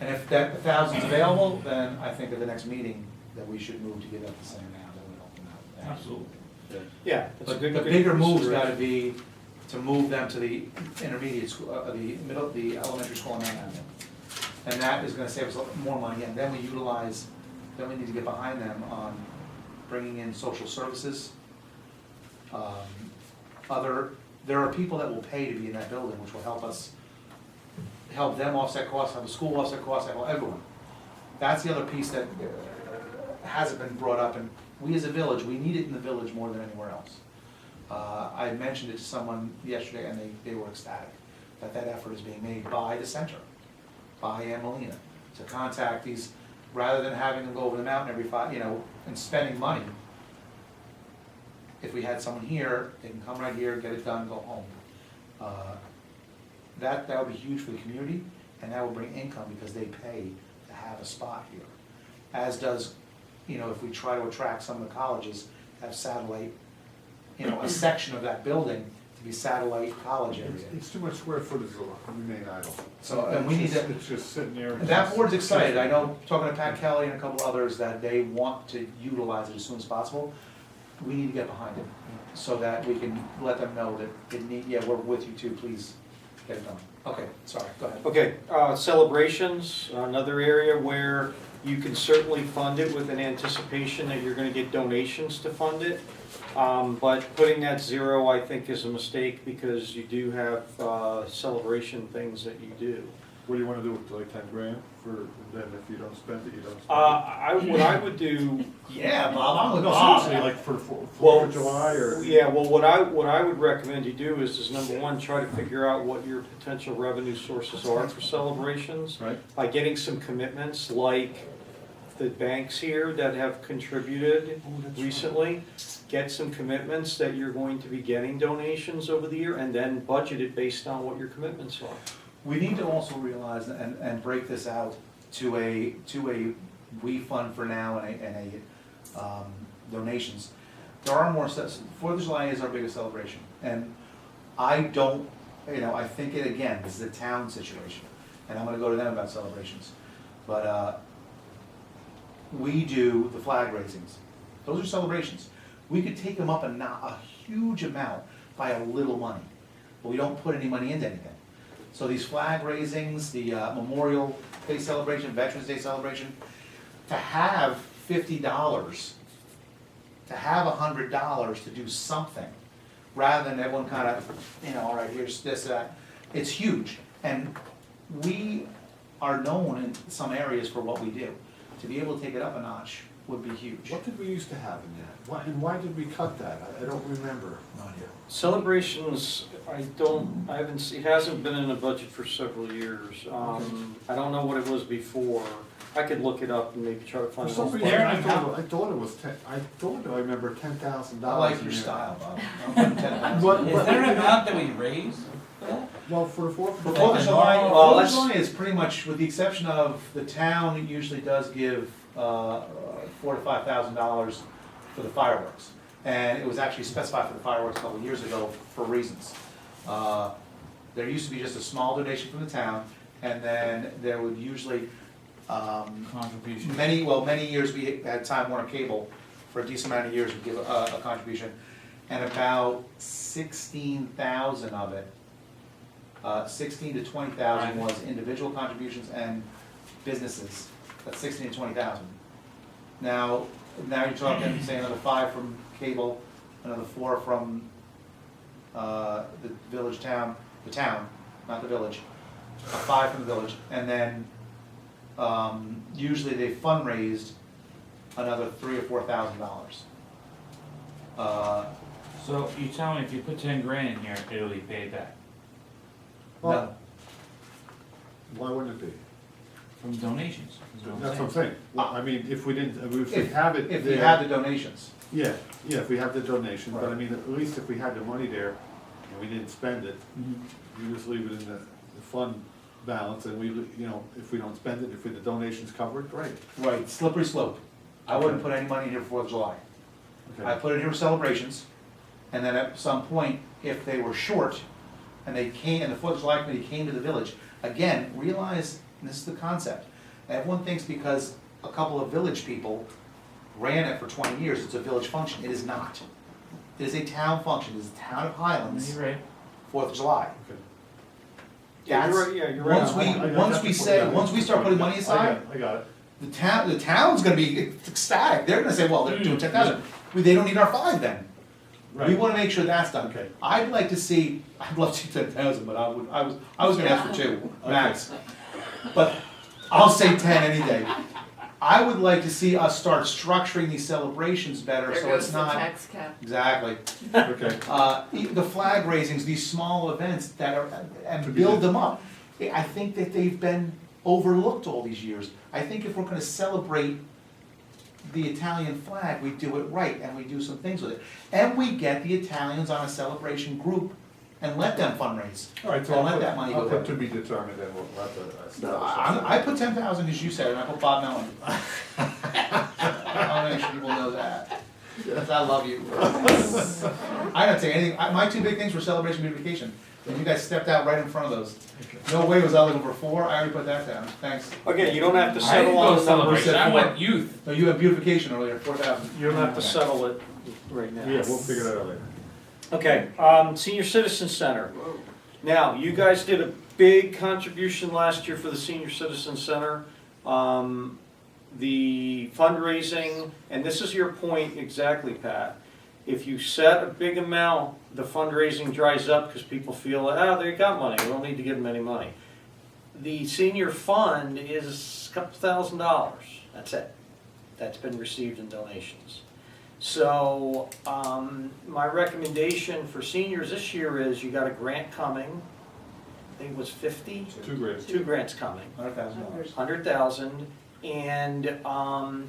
And if that 1,000's available, then I think at the next meeting, that we should move to give that the same amount, that would help them out. Absolutely. Yeah, it's a But good. the good bigger move's consideration. gotta be to move them to the intermediate school, the elementary school on Mount Avenue. And that is gonna save us a lot more money, and then we need to get behind them on bringing in social services. There are people that will pay to be in that building, which will help them offset costs, help the school offset costs, help everyone. That's the other piece that hasn't been brought up, and we as a village, we need it in the village more than anywhere else. I mentioned it to someone yesterday, and they were ecstatic that effort is being made by the center, by Ann Molina, to contact these, rather than having them go over the mountain every and spending money. If we had someone here, they can come right here, get it done, go home. That would be huge for the community, and that would bring income because they pay to have a spot here. As does, if we try to attract some of the colleges, have satellite, a section of that building to be satellite college area. It's too much square footage to remain idle. So, and we need to, It's just sitting there. that board's excited, I know, talking to Pat Kelly and a couple others, that they want to utilize it as soon as possible. We need to get behind it, so that we can let them know that we're with you too, please get it done. Okay, sorry, go ahead. Okay, celebrations, another area where you can certainly fund it with an anticipation that you're gonna get donations to fund it. But putting that 0, I think, is a mistake because you do have celebration things that you do. What do you wanna do with like 10 grand for, then if you don't spend it, you don't spend it? What I would do, Yeah, Bob, I'm with No, Bob. seriously, like for Fourth well, of July or? yeah, well, what I would recommend you do is number one, try to figure out what your potential revenue sources are for celebrations. Right, By getting some commitments like the banks here that have contributed recently, get some commitments that you're going to be getting donations over the year, and then budget it based on what your commitments are. We need to also realize and break this out to a we fund for now and a donations. There are more steps. 4th of July is our biggest celebration, and I don't, I think again, this is a town situation, and I'm gonna go to them about celebrations. But we do the flag raisings. Those are celebrations. We could take them up a huge amount by a little money, but we don't put any money into anything. So these flag raisings, the Memorial Day celebration, Veterans Day celebration, to have $50, to have $100 to do something, rather than everyone kind of, all right, here's this, that, it's huge. And we are known in some areas for what we do. To be able to take it up a notch would be huge. what did we used to have in that? And why did we cut that? I don't remember. No idea. Celebrations, it hasn't been in the budget for several years. I don't know what it was before. I could look it up and maybe try to For find some out. reason, There, I thought it was I remember $10,000. I like in your there. style, Bob. I'm putting 10,000. What- Is there an amount that we raise? Well, for the Fourth For of 4th of July, Well, 4th of let's- July is pretty much, with the exception of the town usually does give $4,000 to $5,000 for the fireworks. And it was actually specified for the fireworks a couple of years ago for reasons. There used to be just a small donation from the town, and then there would usually, Contribution. many years we had Time Warner Cable, for a decent amount of years, would give a contribution. And about 16,000 of it, 16 to 20,000 was individual contributions and businesses That's 16 to 20,000. Now you're talking, say, another 5 from cable, another 4 from the village town, the town, not the village, 5 from the village, and then usually they fundraised another $3,000 or $4,000. So you tell me if you put 10 grand in here, it'll be paid back No, Why wouldn't it be? from donations, is what I'm That's what I'm saying. saying. Well, I mean, if we didn't, if we if have it if we there- had the donations. Yeah, if we have the donation, but I Right. mean, at least if we had the money there and we didn't spend it, Mm-hmm. you just leave it in the fund balance and we, if we don't spend it, if the donation's covered, great. Right, slippery slope. I wouldn't put any money in here for 4th of July. I Okay. put it in here for celebrations, and then at some point, if they were short, and they came, and the 4th of July committee came to the village, again, realize, and this is the concept, everyone thinks because a couple of village people ran it for 20 years, it's a village function, it is not. It is a town function, it is the town of Highlands, You're right. 4th of July. Okay. Yeah, you're That's- right, yeah, you're right. Once we say, once we start putting money aside, I got it. the town's gonna be ecstatic, they're gonna say, well, they're doing 10,000, they don't need our 5 then. We Right. wanna make sure that's done. Okay. I'd like to see, I'd love to see 10,000, but I was gonna ask for 2, max. But I'll say 10 any day. I would like to see us start structuring these celebrations better, There so goes it's the not. tax cap. Exactly. Okay. The flag raisings, these small events that are, To and be build done. them up. I think that they've been overlooked all these years. I think if we're gonna celebrate the Italian flag, we do it right, and we do some things with it. And we get the Italians on a celebration group and let them fundraise. All right, so And I'll let put, that money I'll go put there. to be determined and we'll have to establish. I put 10,000 as you said, and I put Bob Mellon. I wanna make sure people know that. 'Cause I love you. I don't take anything, my 2 big things were celebration and beautification, and you guys stepped out right in front of those. No way was I looking for 4, I already put that down, thanks. Again, you don't have to I didn't settle go on the numbers. celebration, I four. went youth. No, you had beautification earlier, 4,000. You don't have to settle it right now. Yeah, we'll figure that out later. Okay, Senior Citizen Center. Now, you guys did a big contribution last year for the Senior Citizen Center. The fundraising, and this is your point exactly, Pat. If you set a big amount, the fundraising dries up because people feel, they got money, we don't need to give them any money. The senior fund is a couple $1,000s, that's it. That's been received in donations. So, my recommendation for seniors this year is you got a grant coming, I think it was 50, 2 grand. 2 grants coming, $100,000. 100,000. And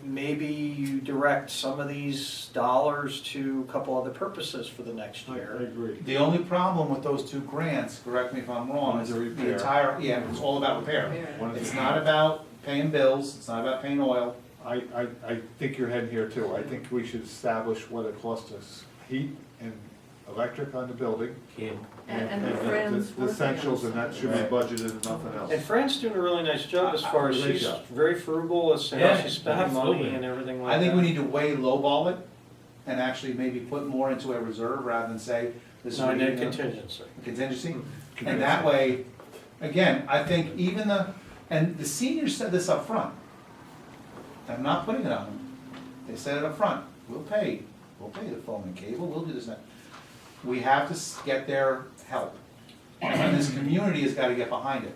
maybe you direct some of these dollars to a couple other purposes for the next I year. agree. The only problem with those 2 grants, correct me if I'm wrong, One's is a the repair. entire, yeah, it's all about repair. One is- It's not about paying bills, it's not about paying oil. I think you're heading here too. I think we should establish what it costs us, heat and electric on the building. And the Friends The essentials, and that should be Right. budgeted and nothing else. And Fran's doing a really nice job as far as Great she's job. very frugal as to how Yeah, she's spending money absolutely. and everything like that. I think we need to way lowball it and actually maybe put more into a reserve rather than say this is. No, I what need you know, contingency. Contingency, and that way, again, I think even and the seniors said this up front. I'm not putting it on them, they said it up front. We'll pay the phone and cable, we'll do this and that. We have to get their help, and this community has gotta get behind it.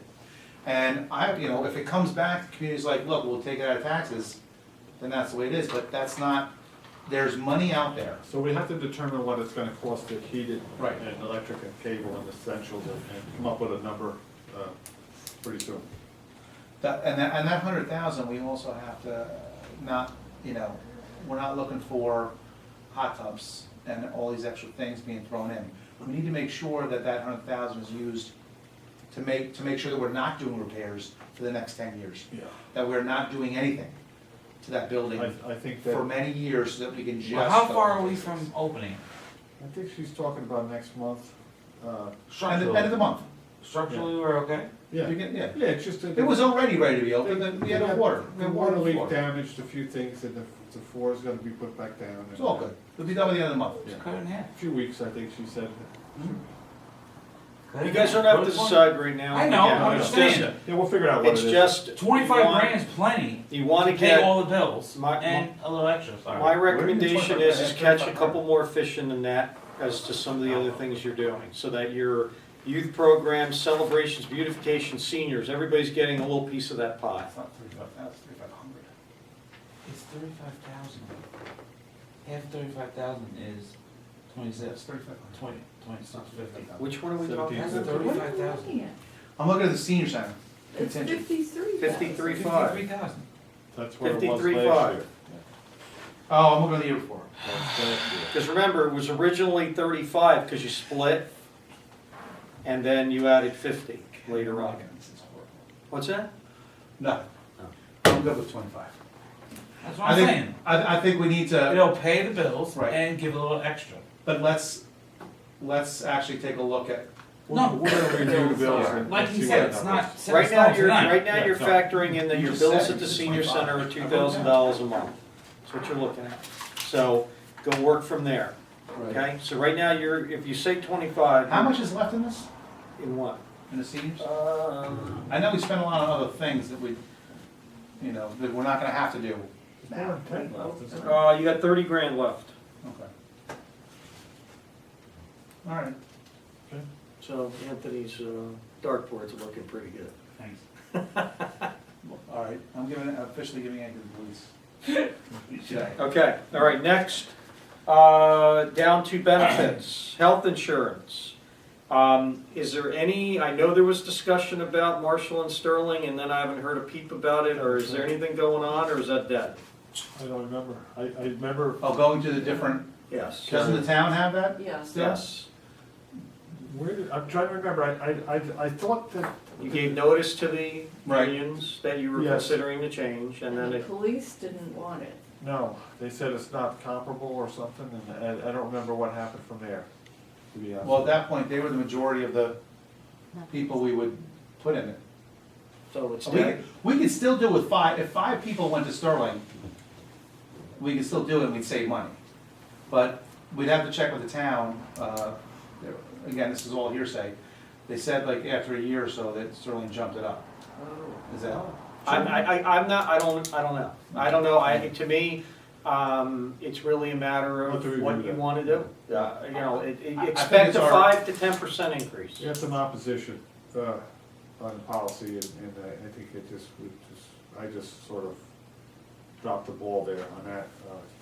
And if it comes back, the community's like, look, we'll take it out of taxes, then that's the way it is, but that's not, there's money out there. So we have to determine what it's gonna cost to heat it. Right. And electric and cable and essentials and come up with a number, pretty soon. And that 100,000, we also have to not, we're not looking for hot tubs and all these extra things being thrown in. We need to make sure that 100,000 is used to make sure that we're not doing repairs for the next 10 years. Yeah. That we're not doing anything to that building I think for that, many years so that we can just. Well, how go far are with we this. from opening? I think she's talking about next month. End of the Structurally, month. structurally, we're okay? Yeah, You get- yeah. yeah, it's just. It was already ready to be opened, then we had no water. We The had water leak floor. damaged a few things, and the floor's gonna be put back down. It's all good. It'll be done by the end of the month. Yeah. Cut it in half. A few weeks, I think she said. You guys don't have to decide right now. I know, Again, I'm it's just just- saying. Yeah, we'll figure out what it It's is. just. 25 you want- grand is plenty You wanna to pay get, all the bills My- and a little extra, sorry. my recommendation 25 is grand, catch a 25 couple more fish in the net as to some of the other things you're doing, so that your youth programs, celebrations, beautification, seniors, everybody's getting a little piece of that pie. It's not 35, that's 3,500. It's 35,000. Half 35,000 is 26, That's 3,500. 20, 2650. Which one are we talking That's about? What are you 35,000. looking at? I'm looking at the senior center. It's Contingent. 53,000. 53.5. 53,000. That's what it was 53.5. last year. Oh, I'm looking at the year before. That's last year. Because remember, it was originally 35, because you split, and then you added 50 later on. What's that? No, I'm good with 25. That's what I I'm think, saying. I think we need to, It'll pay the bills Right. and give a little extra. but let's actually take a look at, No. We're gonna review the bills and Like and he see said, what it's numbers. not set in Right now, stone you're, tonight. right now, you're Yeah. factoring in that You your just bills said at the it's senior 25. center are $2,000 a month. That's what you're looking at. So, go work from there, okay? So right now, if you say 25. how much is left in this, In what? in the seniors? Um, I know we spent a lot on other things that we, you know, that we're not gonna have to do There's more now. than 10 left, isn't there? you got 30 grand left. Okay. All right. So Anthony's dartboard's looking pretty good. Thanks. All right, I'm officially giving Anchor the police. Today. Okay, all right, next, down to benefits, health insurance. Is there any, I know there was discussion about Marshall and Sterling, and then I haven't heard a peep about it, or is there anything going on, or is that dead? I don't remember. I remember, Oh, going to the different, Yes. doesn't the town have that? Yes. Yes. I'm trying to remember, I thought that, You gave notice to the Right. unions that you were Yes. considering the change, and then And the it, police didn't want it. no, they said it's not comparable or something, and I don't remember what happened from there, to be honest. Well, at that point, they were the majority of the people we would put in it. so it's We dead. could, we could still do with five, if 5 people went to Sterling, we could still do it and we'd save money. But we'd have to check with the town, again, this is all hearsay. They said like after a year or so that Sterling jumped it up. Is that? I'm not, I don't know. I don't know, to me, it's really a matter We'll have of to review what you that. wanna do. You know, I think expect it's a our- 5 to 10% increase. We had some opposition on the policy, and I think I just sort of dropped the ball there on that,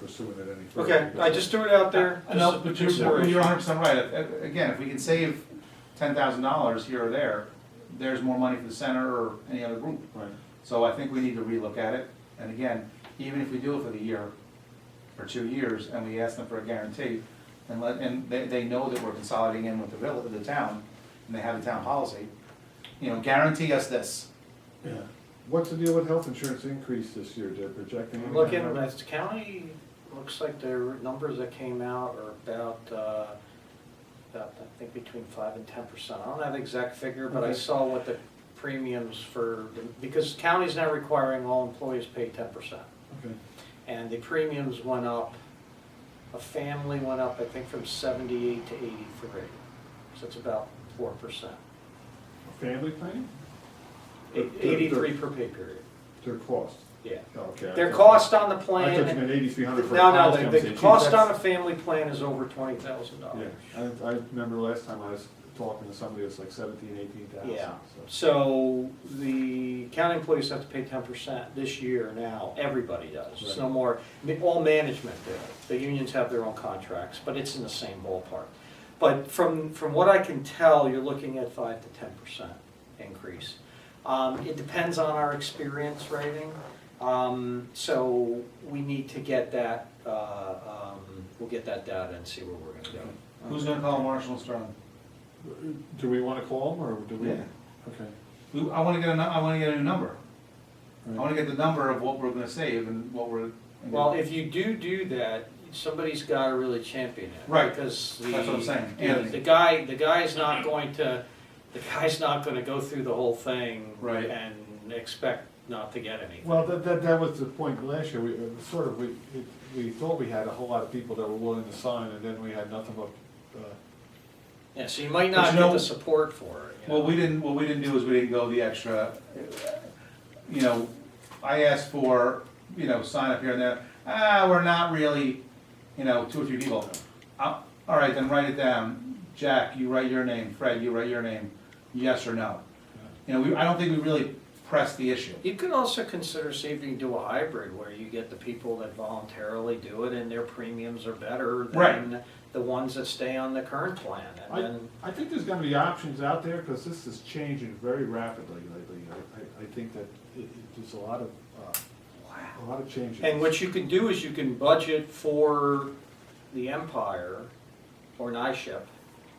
pursuing it any further. Okay, I just threw it out there. No, just but a you're consideration. 100% right. Again, if we can save $10,000 here or there, there's more money for the center or any other group. Right. So I think we need to relook at it. And again, even if we do it for the year or 2 years and we ask them for a guarantee, and they know that we're consolidating in with the town, and they have the town policy, you know, guarantee us this. Yeah. What's the deal with health insurance increase this year? They're projecting? any Looking, kind of- as the county, looks like their numbers that came out are about, I think between 5 and 10%. I don't have the exact figure, but I Okay. saw what the premiums because county's now requiring all employees pay 10%. Okay. And the premiums went up, a family went up, I think, from 78 to 83. So it's about 4%. Family plan? 83 per pay period, Their cost? yeah. Okay. Their cost on the I thought you plan, meant 8,300 for a no, policy. no, I'm the saying, geez, cost on a that's- family plan is over $20,000. Yeah, I remember last time I was talking to somebody, it's like 17, 18,000. Yeah. so. So the county employees have to pay 10% this year now, everybody does. It's no more, all management do. The unions have their own contracts, but it's in the same ballpark. But from what I can tell, you're looking at 5 to 10% increase. It depends on our experience rating. So we need to get that, we'll get that data and see where we're gonna go. Who's gonna call Marshall and Sterling? Do we wanna call them, or do we? Yeah. Okay. I wanna get a new number. I Right. wanna get the number of what we're gonna save and what we're. Well, if you do that, somebody's gotta really champion it. Right. Because That's what I'm saying. the Anthony. guy's not going to go through the whole thing. Right. And expect not to get anything. Well, that was the point last year, we thought we had a whole lot of people that were willing to sign, and then we had nothing but Yeah, so you might But not you know- get the support for it. you know. What we didn't do is we didn't go the extra, you know, I asked for, you know, sign up here and there, we're not really, you know, 2 or 3 people. All right, then write it down, Jack, you write your name, Fred, you write your name, yes or no. You know, I don't think we really pressed the issue. You could also consider, see if you can do a hybrid where you get the people that voluntarily do it and their premiums are better Right. than the ones that stay on the current plan. And then, I think there's gonna be options out there, cause this is changing very rapidly lately. I think that there's a lot of changes. and what you can do is you can budget for the Empire or NISHIP,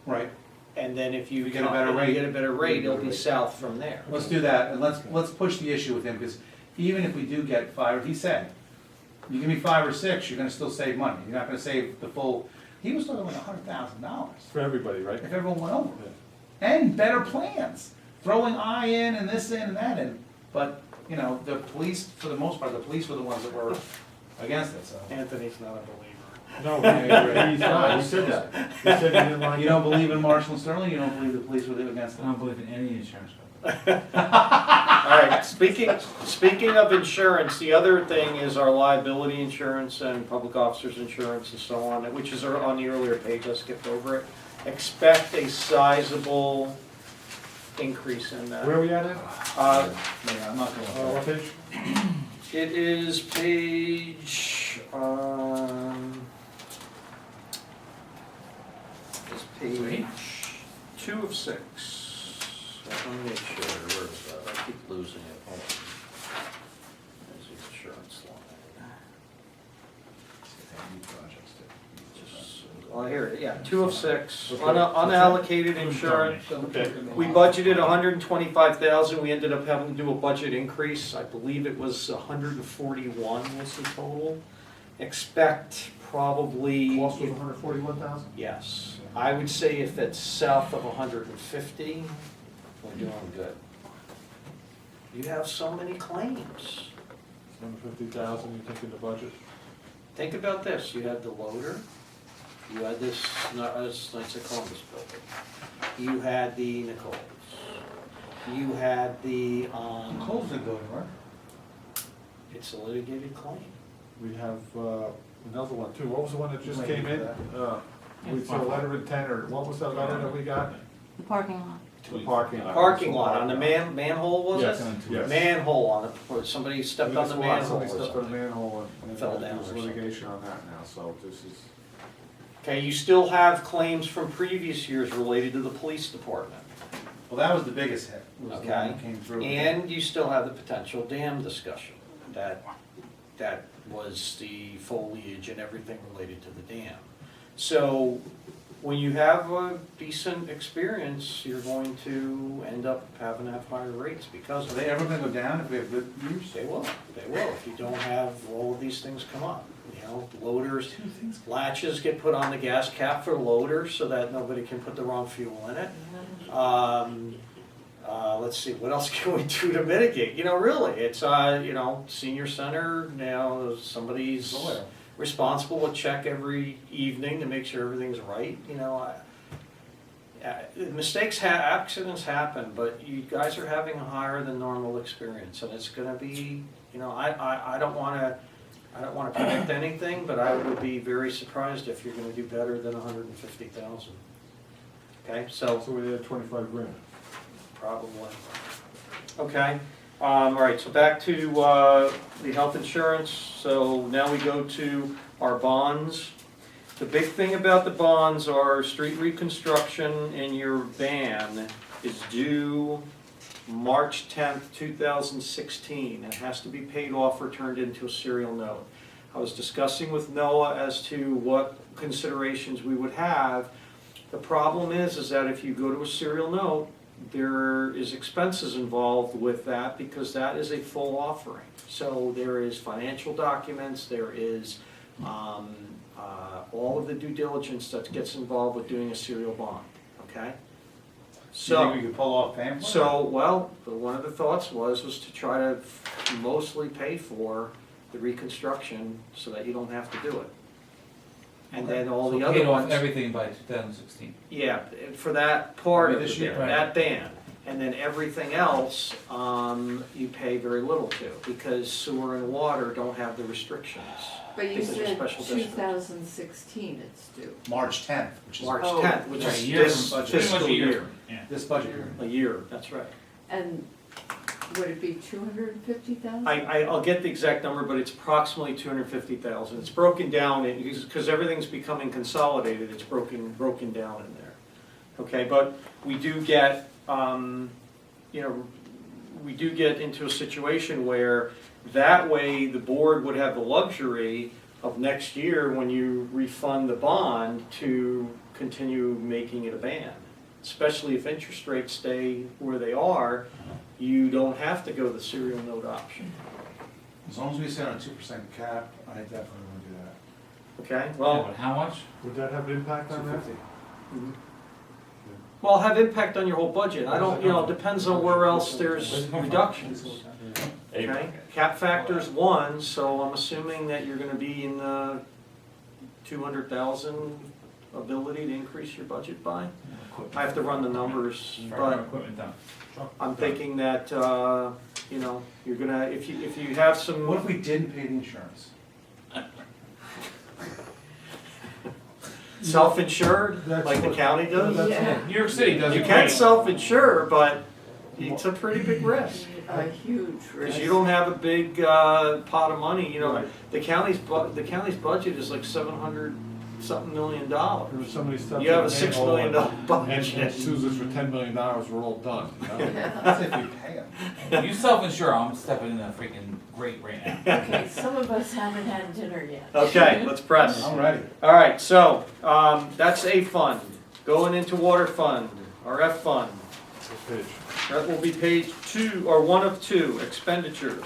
Right, and then if you We get a better rate. get a better rate, it'll be south from there. let's do that, and let's push the issue with him, because even if we do get 5, he said, you give me 5 or 6, you're gonna still save money, you're not gonna save the full, he was talking about $100,000 For everybody, right? if everyone went over. Yeah. And better plans, throwing I in and this in and that in, but, you know, the police, for the most part, the police were the ones that were against it, so. Anthony's not a believer. No, he's not, he said that. He said he didn't like. You don't believe in Marshall and Sterling, you don't believe the police were against I it? don't believe in any insurance company. All right, speaking of insurance, the other thing is our liability insurance and public officers insurance and so on, which is on the earlier page, I skipped over it. Expect a sizable increase in that. Where are we at now? Yeah, I'm not going What page? It is page, it's page 2 of 6. Let me make sure, where is that? I keep losing it. Hold on. There's the insurance line. Oh, here, yeah, 2 of 6, Okay. unallocated insurance. Okay. We budgeted 125,000, we ended up having to do a budget increase, I believe it was 141 was the total. Expect probably. Cost was 141,000? Yes, I would say if it's south of 150, we're doing good. You have so many claims. 150,000, you think in the budget? Think about this, you had the loader, you had this, Knights of Columbus building, you had the Nichols, you had the, Coles didn't go anywhere. it's a litigated claim. We have another one too. What was the one that just Wait, came in? that. We saw a letter of intent, or what was that letter that we got? The parking lot. The parking lot. Parking lot, on the manhole, was Yes, it? yes. Manhole on the, or somebody stepped on the manhole Somebody or stepped on the something. manhole and Fell down there's or something. litigation on that now, so this is. Okay, you still have claims from previous years related to the police department. Well, that was the biggest hit, was the one Okay. that came through. And you still have the potential dam discussion, that was the foliage and everything related to the dam. So, when you have a decent experience, you're going to end up having to have higher rates because Are of they it. ever gonna go down if we have good years? They will, if you don't have all of these things come up, you know, loaders, Two things. latches get put on the gas cap for loaders so that nobody can put the wrong fuel in it. Let's see, what else can we do to mitigate? You know, really, it's, you know, senior center, now somebody's Soil. responsible to check every evening to make sure everything's right, you know. Accidents happen, but you guys are having a higher than normal experience, and it's gonna be, you know, I don't wanna predict anything, but I would be very surprised if you're gonna do better than 150,000. Okay, so. So we had 25 grand. Probably. Okay, all right, so back to the health insurance. So now we go to our bonds. The big thing about the bonds are street reconstruction, and your ban is due March 10th, 2016. It has to be paid off or turned into a serial note. I was discussing with Noah as to what considerations we would have. The problem is that if you go to a serial note, there is expenses involved with that because that is a full offering. So there is financial documents, there is all of the due diligence that gets involved with doing a serial bond, okay? So you think we could pull off paying for it? So, well, one of the thoughts was to try to mostly pay for the reconstruction so that you don't have to do it. And then all So the paid other off ones, everything by 2016. yeah, for that part of This it, year. that band. And then everything else, you pay very little to, because sewer and water don't have the restrictions. But you Because they're said special districts. 2016 it's due. March 10th, which is March Oh. 10th, which Right, is a year this from budget. Pretty much fiscal a year. year. Yeah. this budget year. A year, that's right. And would it be 250,000? I'll get the exact number, but it's approximately 250,000. It's broken down, because everything's becoming consolidated, it's broken down in there. Okay, but we do get, we do get into a situation where that way the board would have the luxury of next year, when you refund the bond, to continue making it a ban. Especially if interest rates stay where they are, you don't have to go the serial note option. As long as we set on a 2% cap, I definitely want to do that. Okay, Yeah, well, but how much? Would that have an impact on that? 250. well, have impact on your whole budget. I don't, it depends on where else there's reductions. Okay, cap factor's 1, so I'm assuming that you're gonna be in the 200,000 ability to increase your budget by. I have to run the numbers, but Equipment done. I'm thinking that, you're gonna, if you have some. What if we didn't pay the insurance? Self-insured, That's like the what- county does? Yeah. New York City does it You can great. self-insure, but it's a pretty big risk. A huge risk. Because you don't have a big pot of money, Right. the county's budget is like $700-something million. There was so many steps. You have a in the $6 manhole, million and budget. Susan's for $10 million, we're all done, you know? That's if we pay them. You self-insure, I'm stepping in a freaking grate right now. Okay, some of us haven't had dinner yet. Okay, let's press. I'm ready. All right, so that's A fund. Going into water fund, or F fund. Page. That will be page 2, or 1 of 2, expenditures.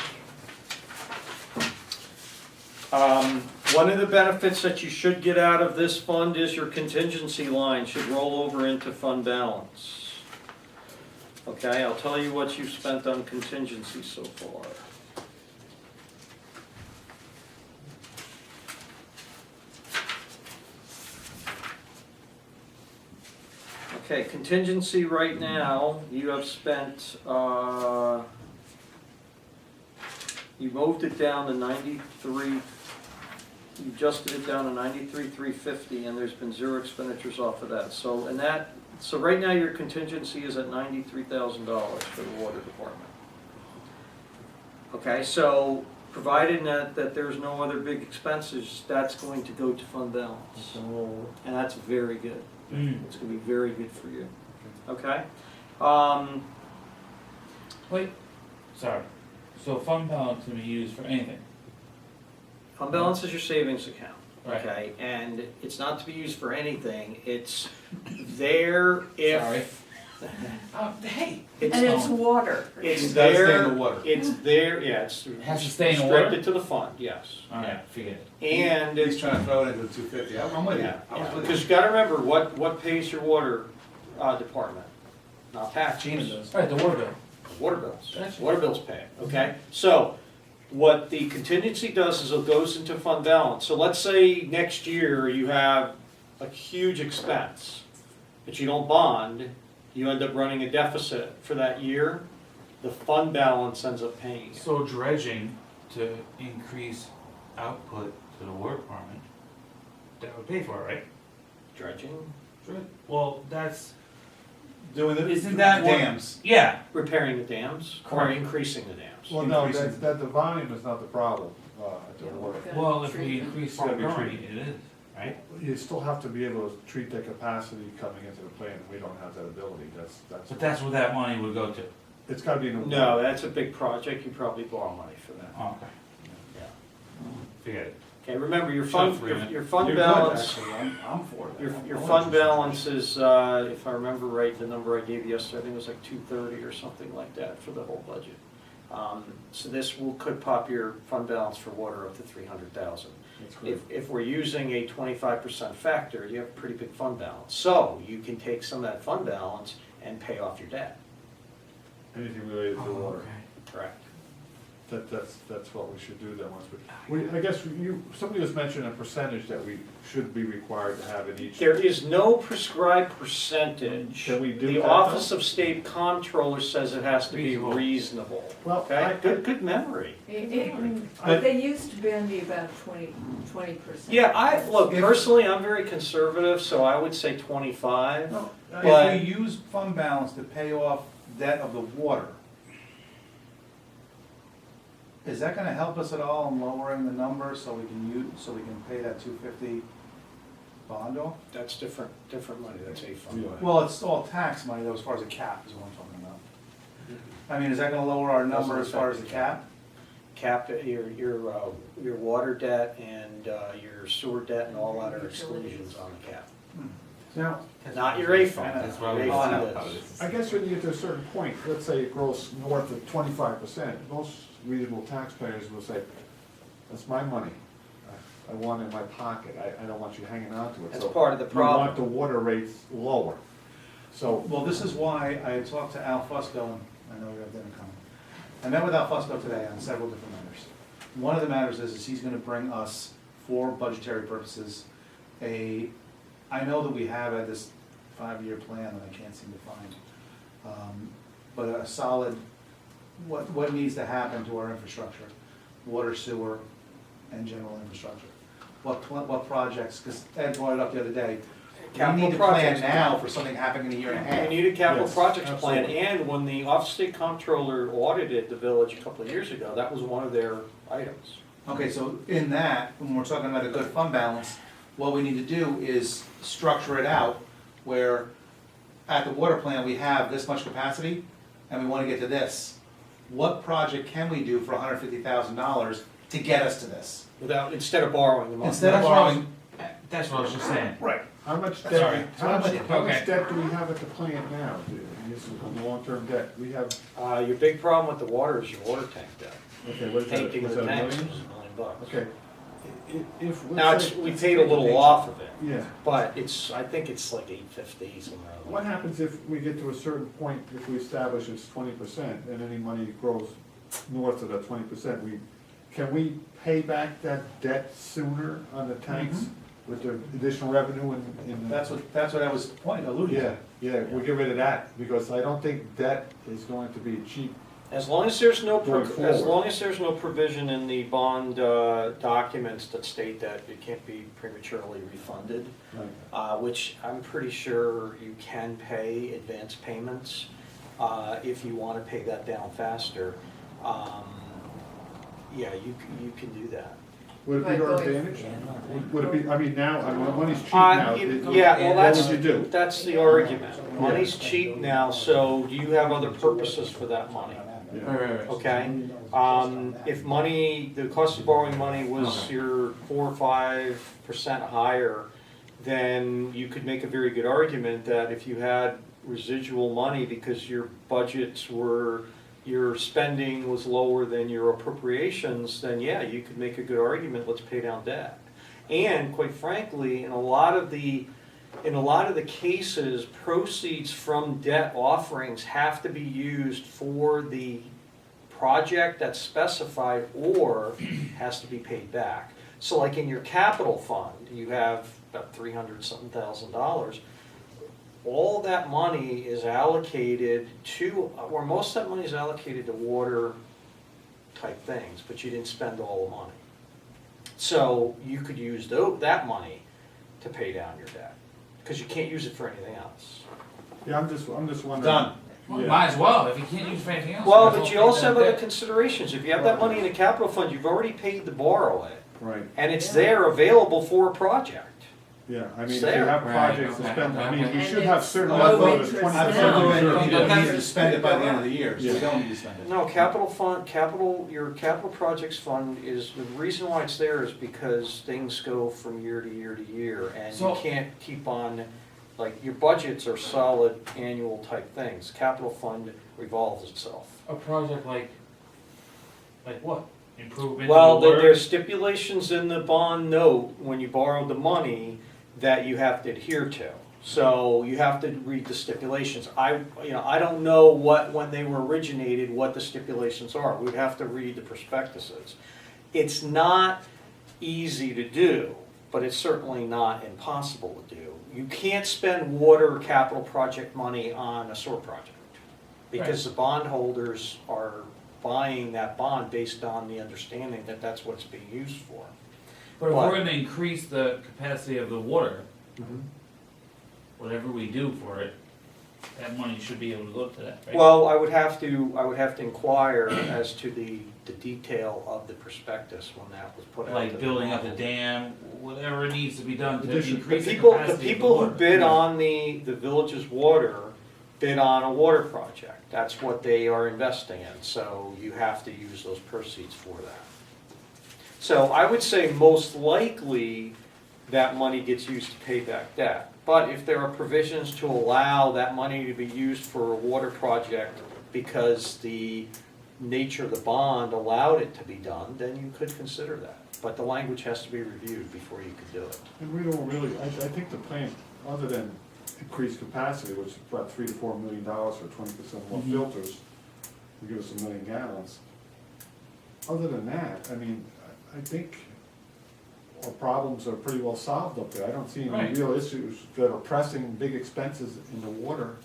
One of the benefits that you should get out of this fund is your contingency line should roll over into fund balance. Okay, I'll tell you what you've spent on contingency so far. Okay, contingency right now, you have spent, you moved it down to 93, you adjusted it down to 93,350, and there's been 0 expenditures off of that. So, so right now your contingency is at $93,000 for the water department. Okay, so provided that there's no other big expenses, that's going to go to fund balance. And that's very good. It's gonna be very good for you, okay? Wait, sorry. So fund balance can be used for anything, Fund balance is your savings account, right? okay? And it's not to be used for anything, it's there if. Sorry. Hey. It's, And it's water. it's It does stay in there, the water. it's there, yeah, it's Has to stay in the water? restricted to the fund, yes. Alright, forget it. And He's it's, trying to throw it into the 250. I'm with you. yeah, I was with because you. you gotta remember, what pays your water department? Not taxes. Gina does. Alright, the water bill. Water bills. Gotcha. Water bills pay, okay? So, what the contingency does is it goes into fund balance. So let's say next year you have a huge expense, but you don't bond, you end up running a deficit for that year, the fund balance ends up paying it. So dredging to increase output to the water department, that would pay for it, right? Dredging, Well, that's, Doing the Isn't that what- dams. yeah, repairing the dams, or Correct. increasing the dams. Well, no, Increasing. the volume is not the problem, at the Yeah, water. we're gonna well, if we treat them. increase It's the gotta be current, treated. it is, right? You still have to be able to treat the capacity coming into the plant, and we don't have that ability, that's. But that's where that money would go to. It's gotta be in the. No, that's a big project, you probably borrow money for that. Oh, okay. Yeah. Forget it. Okay, remember, your Shut fund, for a minute. your fund You're good, balance. actually. I'm for that. Your I want fund you to- balance is, if I remember right, the number I gave you yesterday, I think it was like 230 or something like that for the whole budget. So this could pop your fund balance for water up to 300,000. That's good. If we're using a 25% factor, you have a pretty big fund balance. So you can take some of that fund balance and pay off your debt. Anything related to water. Correct. that's what we should do then once I guess somebody was mentioning a percentage that we should be required to have in each. There is no prescribed percentage. Can we do The that, Office though? of State Comptroller says it has to be Reasonable. reasonable. Well, Okay, good memory. They used to bandy about 20%. Yeah, look, personally, I'm very conservative, so I would say 25. No, But- if we use fund balance to pay off debt of the water, is that gonna help us at all in lowering the number so we can pay that 250 bond off? That's different money, that's a fund. Yeah. Well, it's all tax money though, as far as the cap is what I'm talking about. I mean, is that gonna lower our number as far as the cap? Cap, your water debt and your sewer debt and all that are exclusions on the cap. Now, Not your A fund. That's why we Your A Oh, I fund know. is- I guess when you get to a certain point, let's say it grows north of 25%, most reasonable taxpayers will say, that's my money. I want it in my pocket, I don't want you hanging on to it. That's So part of the We want problem. the water rates lower. So, Well, this is why I talked to Al Fusco, and I know we have dinner coming. I met with Al Fusco today on several different matters. One of the matters is he's gonna bring us, for budgetary purposes, I know that we have had this 5-year plan that I can't seem to find, but a solid, what needs to happen to our infrastructure, water, sewer, and general infrastructure. What projects, because Ed brought it up the other day, we Capital need to plan projects. now for something happening in a year and a half. We need a capital Yes, projects plan, absolutely. and when the Office of State Comptroller audited the village a couple of years ago, that was one of their items. Okay, so in that, when we're talking about a good fund balance, what we need to do is structure it out where at the water plant, we have this much capacity and we wanna get to this. What project can we do for $150,000 to get us to this? Instead of borrowing the money. Instead of borrowing. That's what I was just saying. Right. how much Sorry. debt, how much Okay. debt do we have at the plant now? This is a long-term debt, we have, Your big problem with the water is your water tank debt. okay, what is that, Painting was the that a tanks million? was $1 million. Okay. If, Now, let's it's, say, we paid a little off of it, yeah, but I think it's like 850 somewhere. along what there. happens if we get to a certain point, if we establish it's 20%, and any money grows north of that 20%, can we pay back that debt sooner on the tanks Mhm. with the additional revenue in? That's what I was alluding Yeah, to. yeah, we'll get rid of that, because I don't think debt is going to be cheap. As long as there's no, Going as forward. long as there's no provision in the bond documents that state that it can't be prematurely refunded, which I'm pretty sure you can pay advance payments if you want to pay that down faster. Yeah, you can do that. Would it be Right, our going- advantage? Would it be, I mean, now, I mean, money's cheap now. Yeah, well, What that's, would you do? that's the argument. Money's cheap now, so do you have other purposes for that money? Yeah. Right. Okay, if money, the cost of borrowing money was Okay. your 4 or 5% higher, then you could make a very good argument that if you had residual money because your budgets were, your spending was lower than your appropriations, then yeah, you could make a good argument, let's pay down debt. And quite frankly, in a lot of the cases, proceeds from debt offerings have to be used for the project that's specified or has to be paid back. So like in your capital fund, you have about $300-something thousand. All that money is allocated to, or most of that money is allocated to water type things, but you didn't spend all the money. So you could use that money to pay down your debt, because you can't use it for anything else. Yeah, I'm just wondering. Done. Well, Yeah. might as well, if you can't use it for anything else. Well, might as but you pay also that have other debt. considerations. If you have that money in a capital fund, you've already paid to borrow it, Right, and it's there available for a project. yeah, I mean, if you There. have Right, projects to okay, spend, I mean, okay. we And should have it's certain low level of interest 20% now. I've never been, reserve. you Yeah. need to spend it by the end of the year, so Yeah. we don't need to spend it. No, your capital projects fund is, the reason why it's there is because things go from year to year to year, and you So- can't keep on, like, your budgets are solid annual type things. Capital fund revolves itself. A project like what? Improvement Well, in the there's work? stipulations in the bond note when you borrow the money that you have to adhere to. So you have to read the stipulations. I don't know when they were originated, what the stipulations are. We'd have to read the prospectuses. It's not easy to do, but it's certainly not impossible to do. You can't spend water capital project money on a sewer project, because the bondholders are buying that bond based on the understanding that that's what it's being used for. But if But- we're gonna increase the capacity of the water, whatever we do for it, that money should be able to go to that, right? Well, I would have to inquire as to the detail of the prospectus when that was put out. Like to the building up a public. dam, whatever needs to be done to Addition- increase the The capacity of the people who water. bid on the village's water bid on a water project. That's what they are investing in, so you have to use those proceeds for that. So I would say most likely that money gets used to pay back debt. But if there are provisions to allow that money to be used for a water project because the nature of the bond allowed it to be done, then you could consider that. But the language has to be reviewed before you could do it. And we don't really, I think the plan, other than increased capacity, which is about $3 to $4 million for 20% more filters, will give us 1 million gallons. Other than that, I mean, I think our problems are pretty well solved up there. I don't see any Right. real issues that are pressing big expenses in the water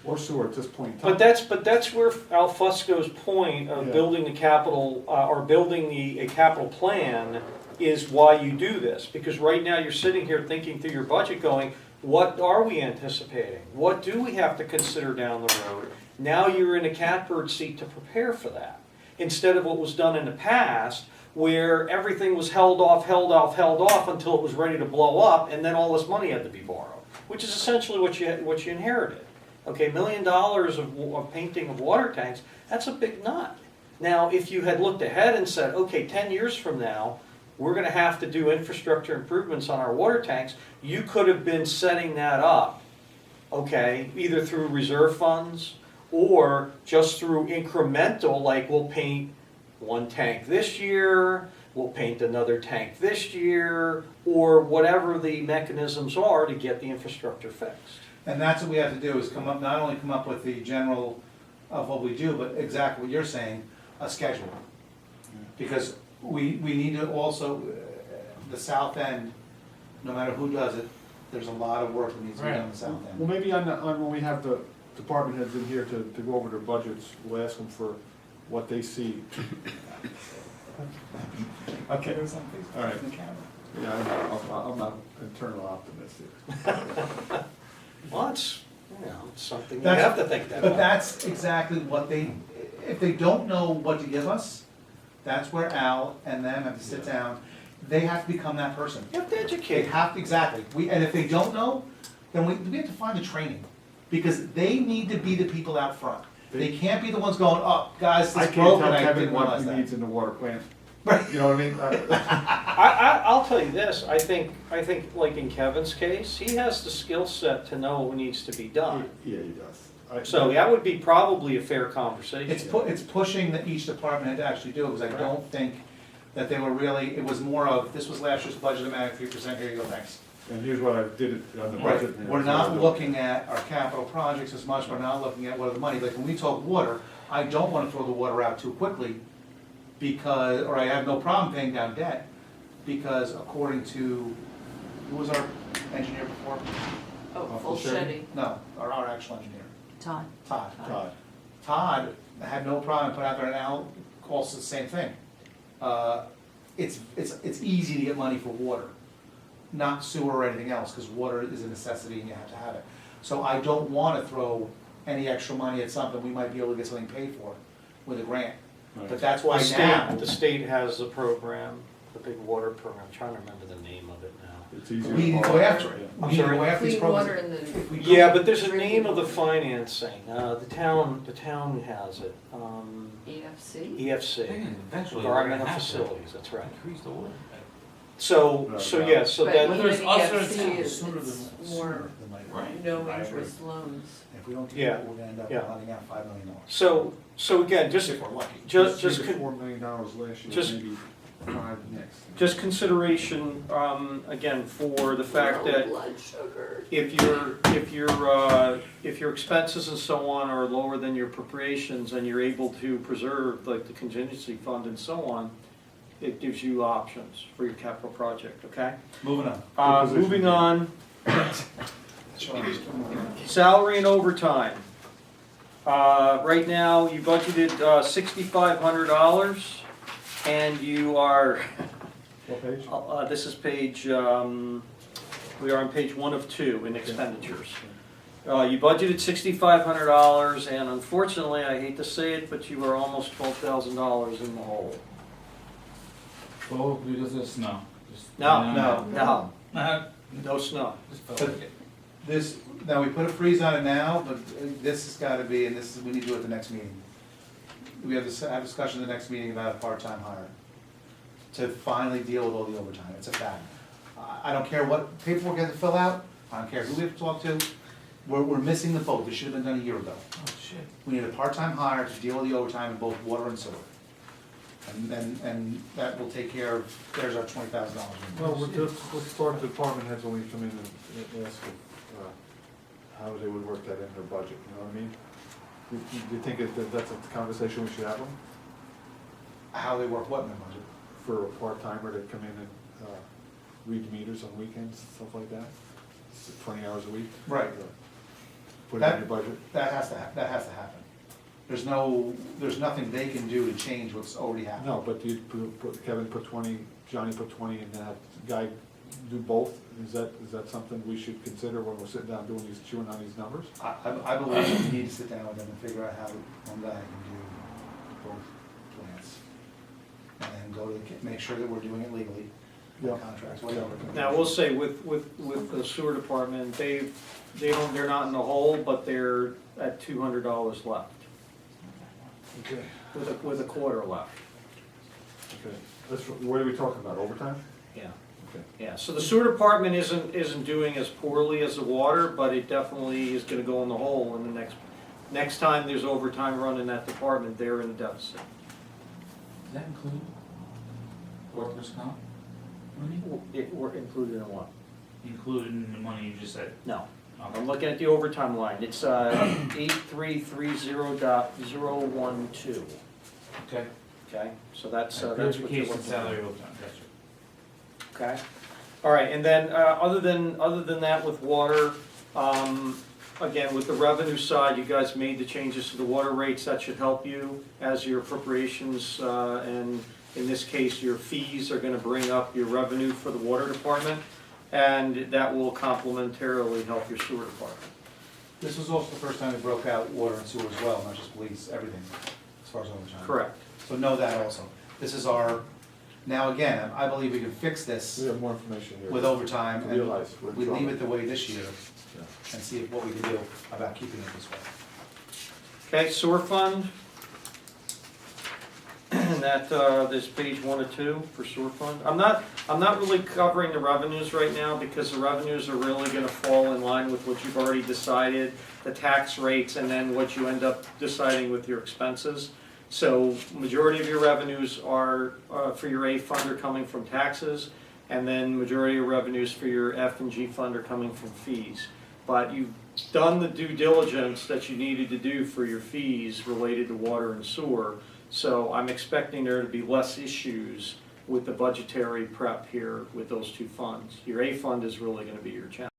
or sewer at this point in time. But that's where Al Fusco's point of Yeah. building the capital, or building a capital plan is why you do this. Because right now, you're sitting here thinking through your budget going, what are we anticipating? What do we have to consider down the road? Now you're in a catbird seat to prepare for that. Instead of what was done in the past, where everything was held off until it was ready to blow up, and then all this money had to be borrowed, which is essentially what you inherited. Okay, $1 million of painting of water tanks, that's a big nut. Now, if you had looked ahead and said, okay, 10 years from now, we're gonna have to do infrastructure improvements on our water tanks, you could have been setting that up, okay, either through reserve funds or just through incremental, like we'll paint one tank this year, we'll paint another tank this year, or whatever the mechanisms are to get the infrastructure fixed. And that's what we have to do, is not only come up with the general of what we do, but exactly what you're saying, a schedule. Because we need to also, the south end, no matter who does it, there's a lot of work that needs to be done on the south Well, end. maybe when we have the department heads in here to go over their budgets, we'll ask them for what they see. Okay. All right. Yeah, I'm not internal optimist here. Well, it's something you That's- have to think that But about. that's exactly what if they don't know what to give us, that's where Al and them have to sit down. They have to become that person. You have to They educate. have, exactly. And if they don't know, then we have to find the training. Because they need to be the people out front. They can't be the ones going, oh, guys, I this can't broke tell and I Kevin didn't what realize he that. needs in the water plant. Right. You know what I mean? I'll tell you this, I think like in Kevin's case, he has the skill set to know what needs to be done. Yeah, he does. So that would be probably a fair conversation. It's pushing each department head to actually do it, because I don't think that they were really, it was more of, this was last year's budget amount, 3%, here you go, thanks. And here's what I did on the Right, budget. we're not looking at our capital projects as much, we're not looking at what are the money, like when we talk water, I don't wanna throw the water out too quickly, because, or I have no problem paying down debt, because according to, who was our engineer before? Oh, Full Fulchetti. No, our actual engineer, Todd. Todd. Todd. Todd had no problem putting out there, and Al also the same thing. It's easy to get money for water, not sewer or anything else, because water is a necessity and you have to have it. So I don't wanna throw any extra money at something we might be able to get something paid for with a grant. But that's why now, The state has the program, the big water program, I'm trying to remember the name of it now. It's easier. we need to go after it. I'm We need to sorry? go after these Clean water programs. in the. If we don't- Yeah, but there's a name of the financing, the town has it, EFC? EFC, Eventually, we're Environmental gonna have to Facilities, that's right. increase the water. So yeah, so But then, Whether it's even us or EFC it's is, it's more Right. no interest loans. If we don't do Yeah, that, we're gonna end up yeah. running out $5 million. so again, just, If we're lucky. just $3 to $4 million last year, just- maybe. 5 next. Just consideration, again, for the fact that Blood sugar. if your expenses and so on are lower than your appropriations and you're able to preserve like the contingency fund and so on, it gives you options for your capital project, okay? Moving on. Moving on, salary and overtime. Right now, you budgeted $6,500 and you are, What page? this is page, we are on page 1 of 2 in expenditures. You budgeted $6,500 and unfortunately, I hate to say it, but you are almost $12,000 in the hole. Well, because of snow. Just- No, No. no, Uh, no snow. just felt But like it. this, now, we put a freeze on it now, but this has gotta be, and this is, we need to do it at the next meeting. We have to have a discussion at the next meeting about a part-time hire, to finally deal with all the overtime, it's a fact. I don't care what paperwork we have to fill out, I don't care who we have to talk to, we're missing the boat, this should have been done a year ago. Oh, shit. We need a part-time hire to deal with the overtime in both water and sewer. And that will take care of, there's our $20,000. Well, let's start the department heads when we come in and ask how they would work that in their budget, you know what I mean? Do you think that's a conversation we should have them? How they work what in the budget? For a part-timer to come in and read meters on weekends, stuff like that? 20 hours a week? Right. Put it in your budget? That has to happen. There's nothing they can do to change what's already happened. No, but you Kevin put 20, Johnny put 20, and that guy do both? Is that something we should consider when we're sitting down doing these, chewing on these numbers? I believe we need to sit down with them and figure out how one guy can do both plants. And then go to, make sure that we're doing it legally, Yeah. contracts, whatever. Now, we'll say with the sewer department, they're not in the hole, but they're at $200 left, Okay. with a quarter left. Okay. What are we talking about, overtime? Yeah. Okay. Yeah, so the sewer department isn't doing as poorly as the water, but it definitely is gonna go in the hole in the next time there's overtime run in that department, they're in a deficit. Does that include workers' comp money? We're included in what? Included in the money you just said? No, Okay. I'm looking at the overtime line, it's 8330.012, Okay. okay? So that's what you're Purification looking at. salary overtime, gotcha. Okay, all right, and then, other than that with water, again, with the revenue side, you guys made the changes to the water rates, that should help you as your appropriations, and in this case, your fees are gonna bring up your revenue for the water department, and that will complementarily help your sewer department. This was also the first time we broke out water and sewer as well, not just police, everything, as far as overtime. Correct. So know that also. This is our, now again, I believe we can fix this We have more information here. with overtime, and Realize we're in we leave trouble. it the way this year, Yeah. and see what we can do about keeping it this way. Okay, sewer fund. And that, there's page 1 or 2 for sewer fund. I'm not really covering the revenues right now because the revenues are really gonna fall in line with what you've already decided, the tax rates, and then what you end up deciding with your expenses. So majority of your revenues are, for your A fund are coming from taxes, and then majority of revenues for your F and G fund are coming from fees. But you've done the due diligence that you needed to do for your fees related to water and sewer. So I'm expecting there to be less issues with the budgetary prep here with those two funds. Your A fund is really gonna be your challenge.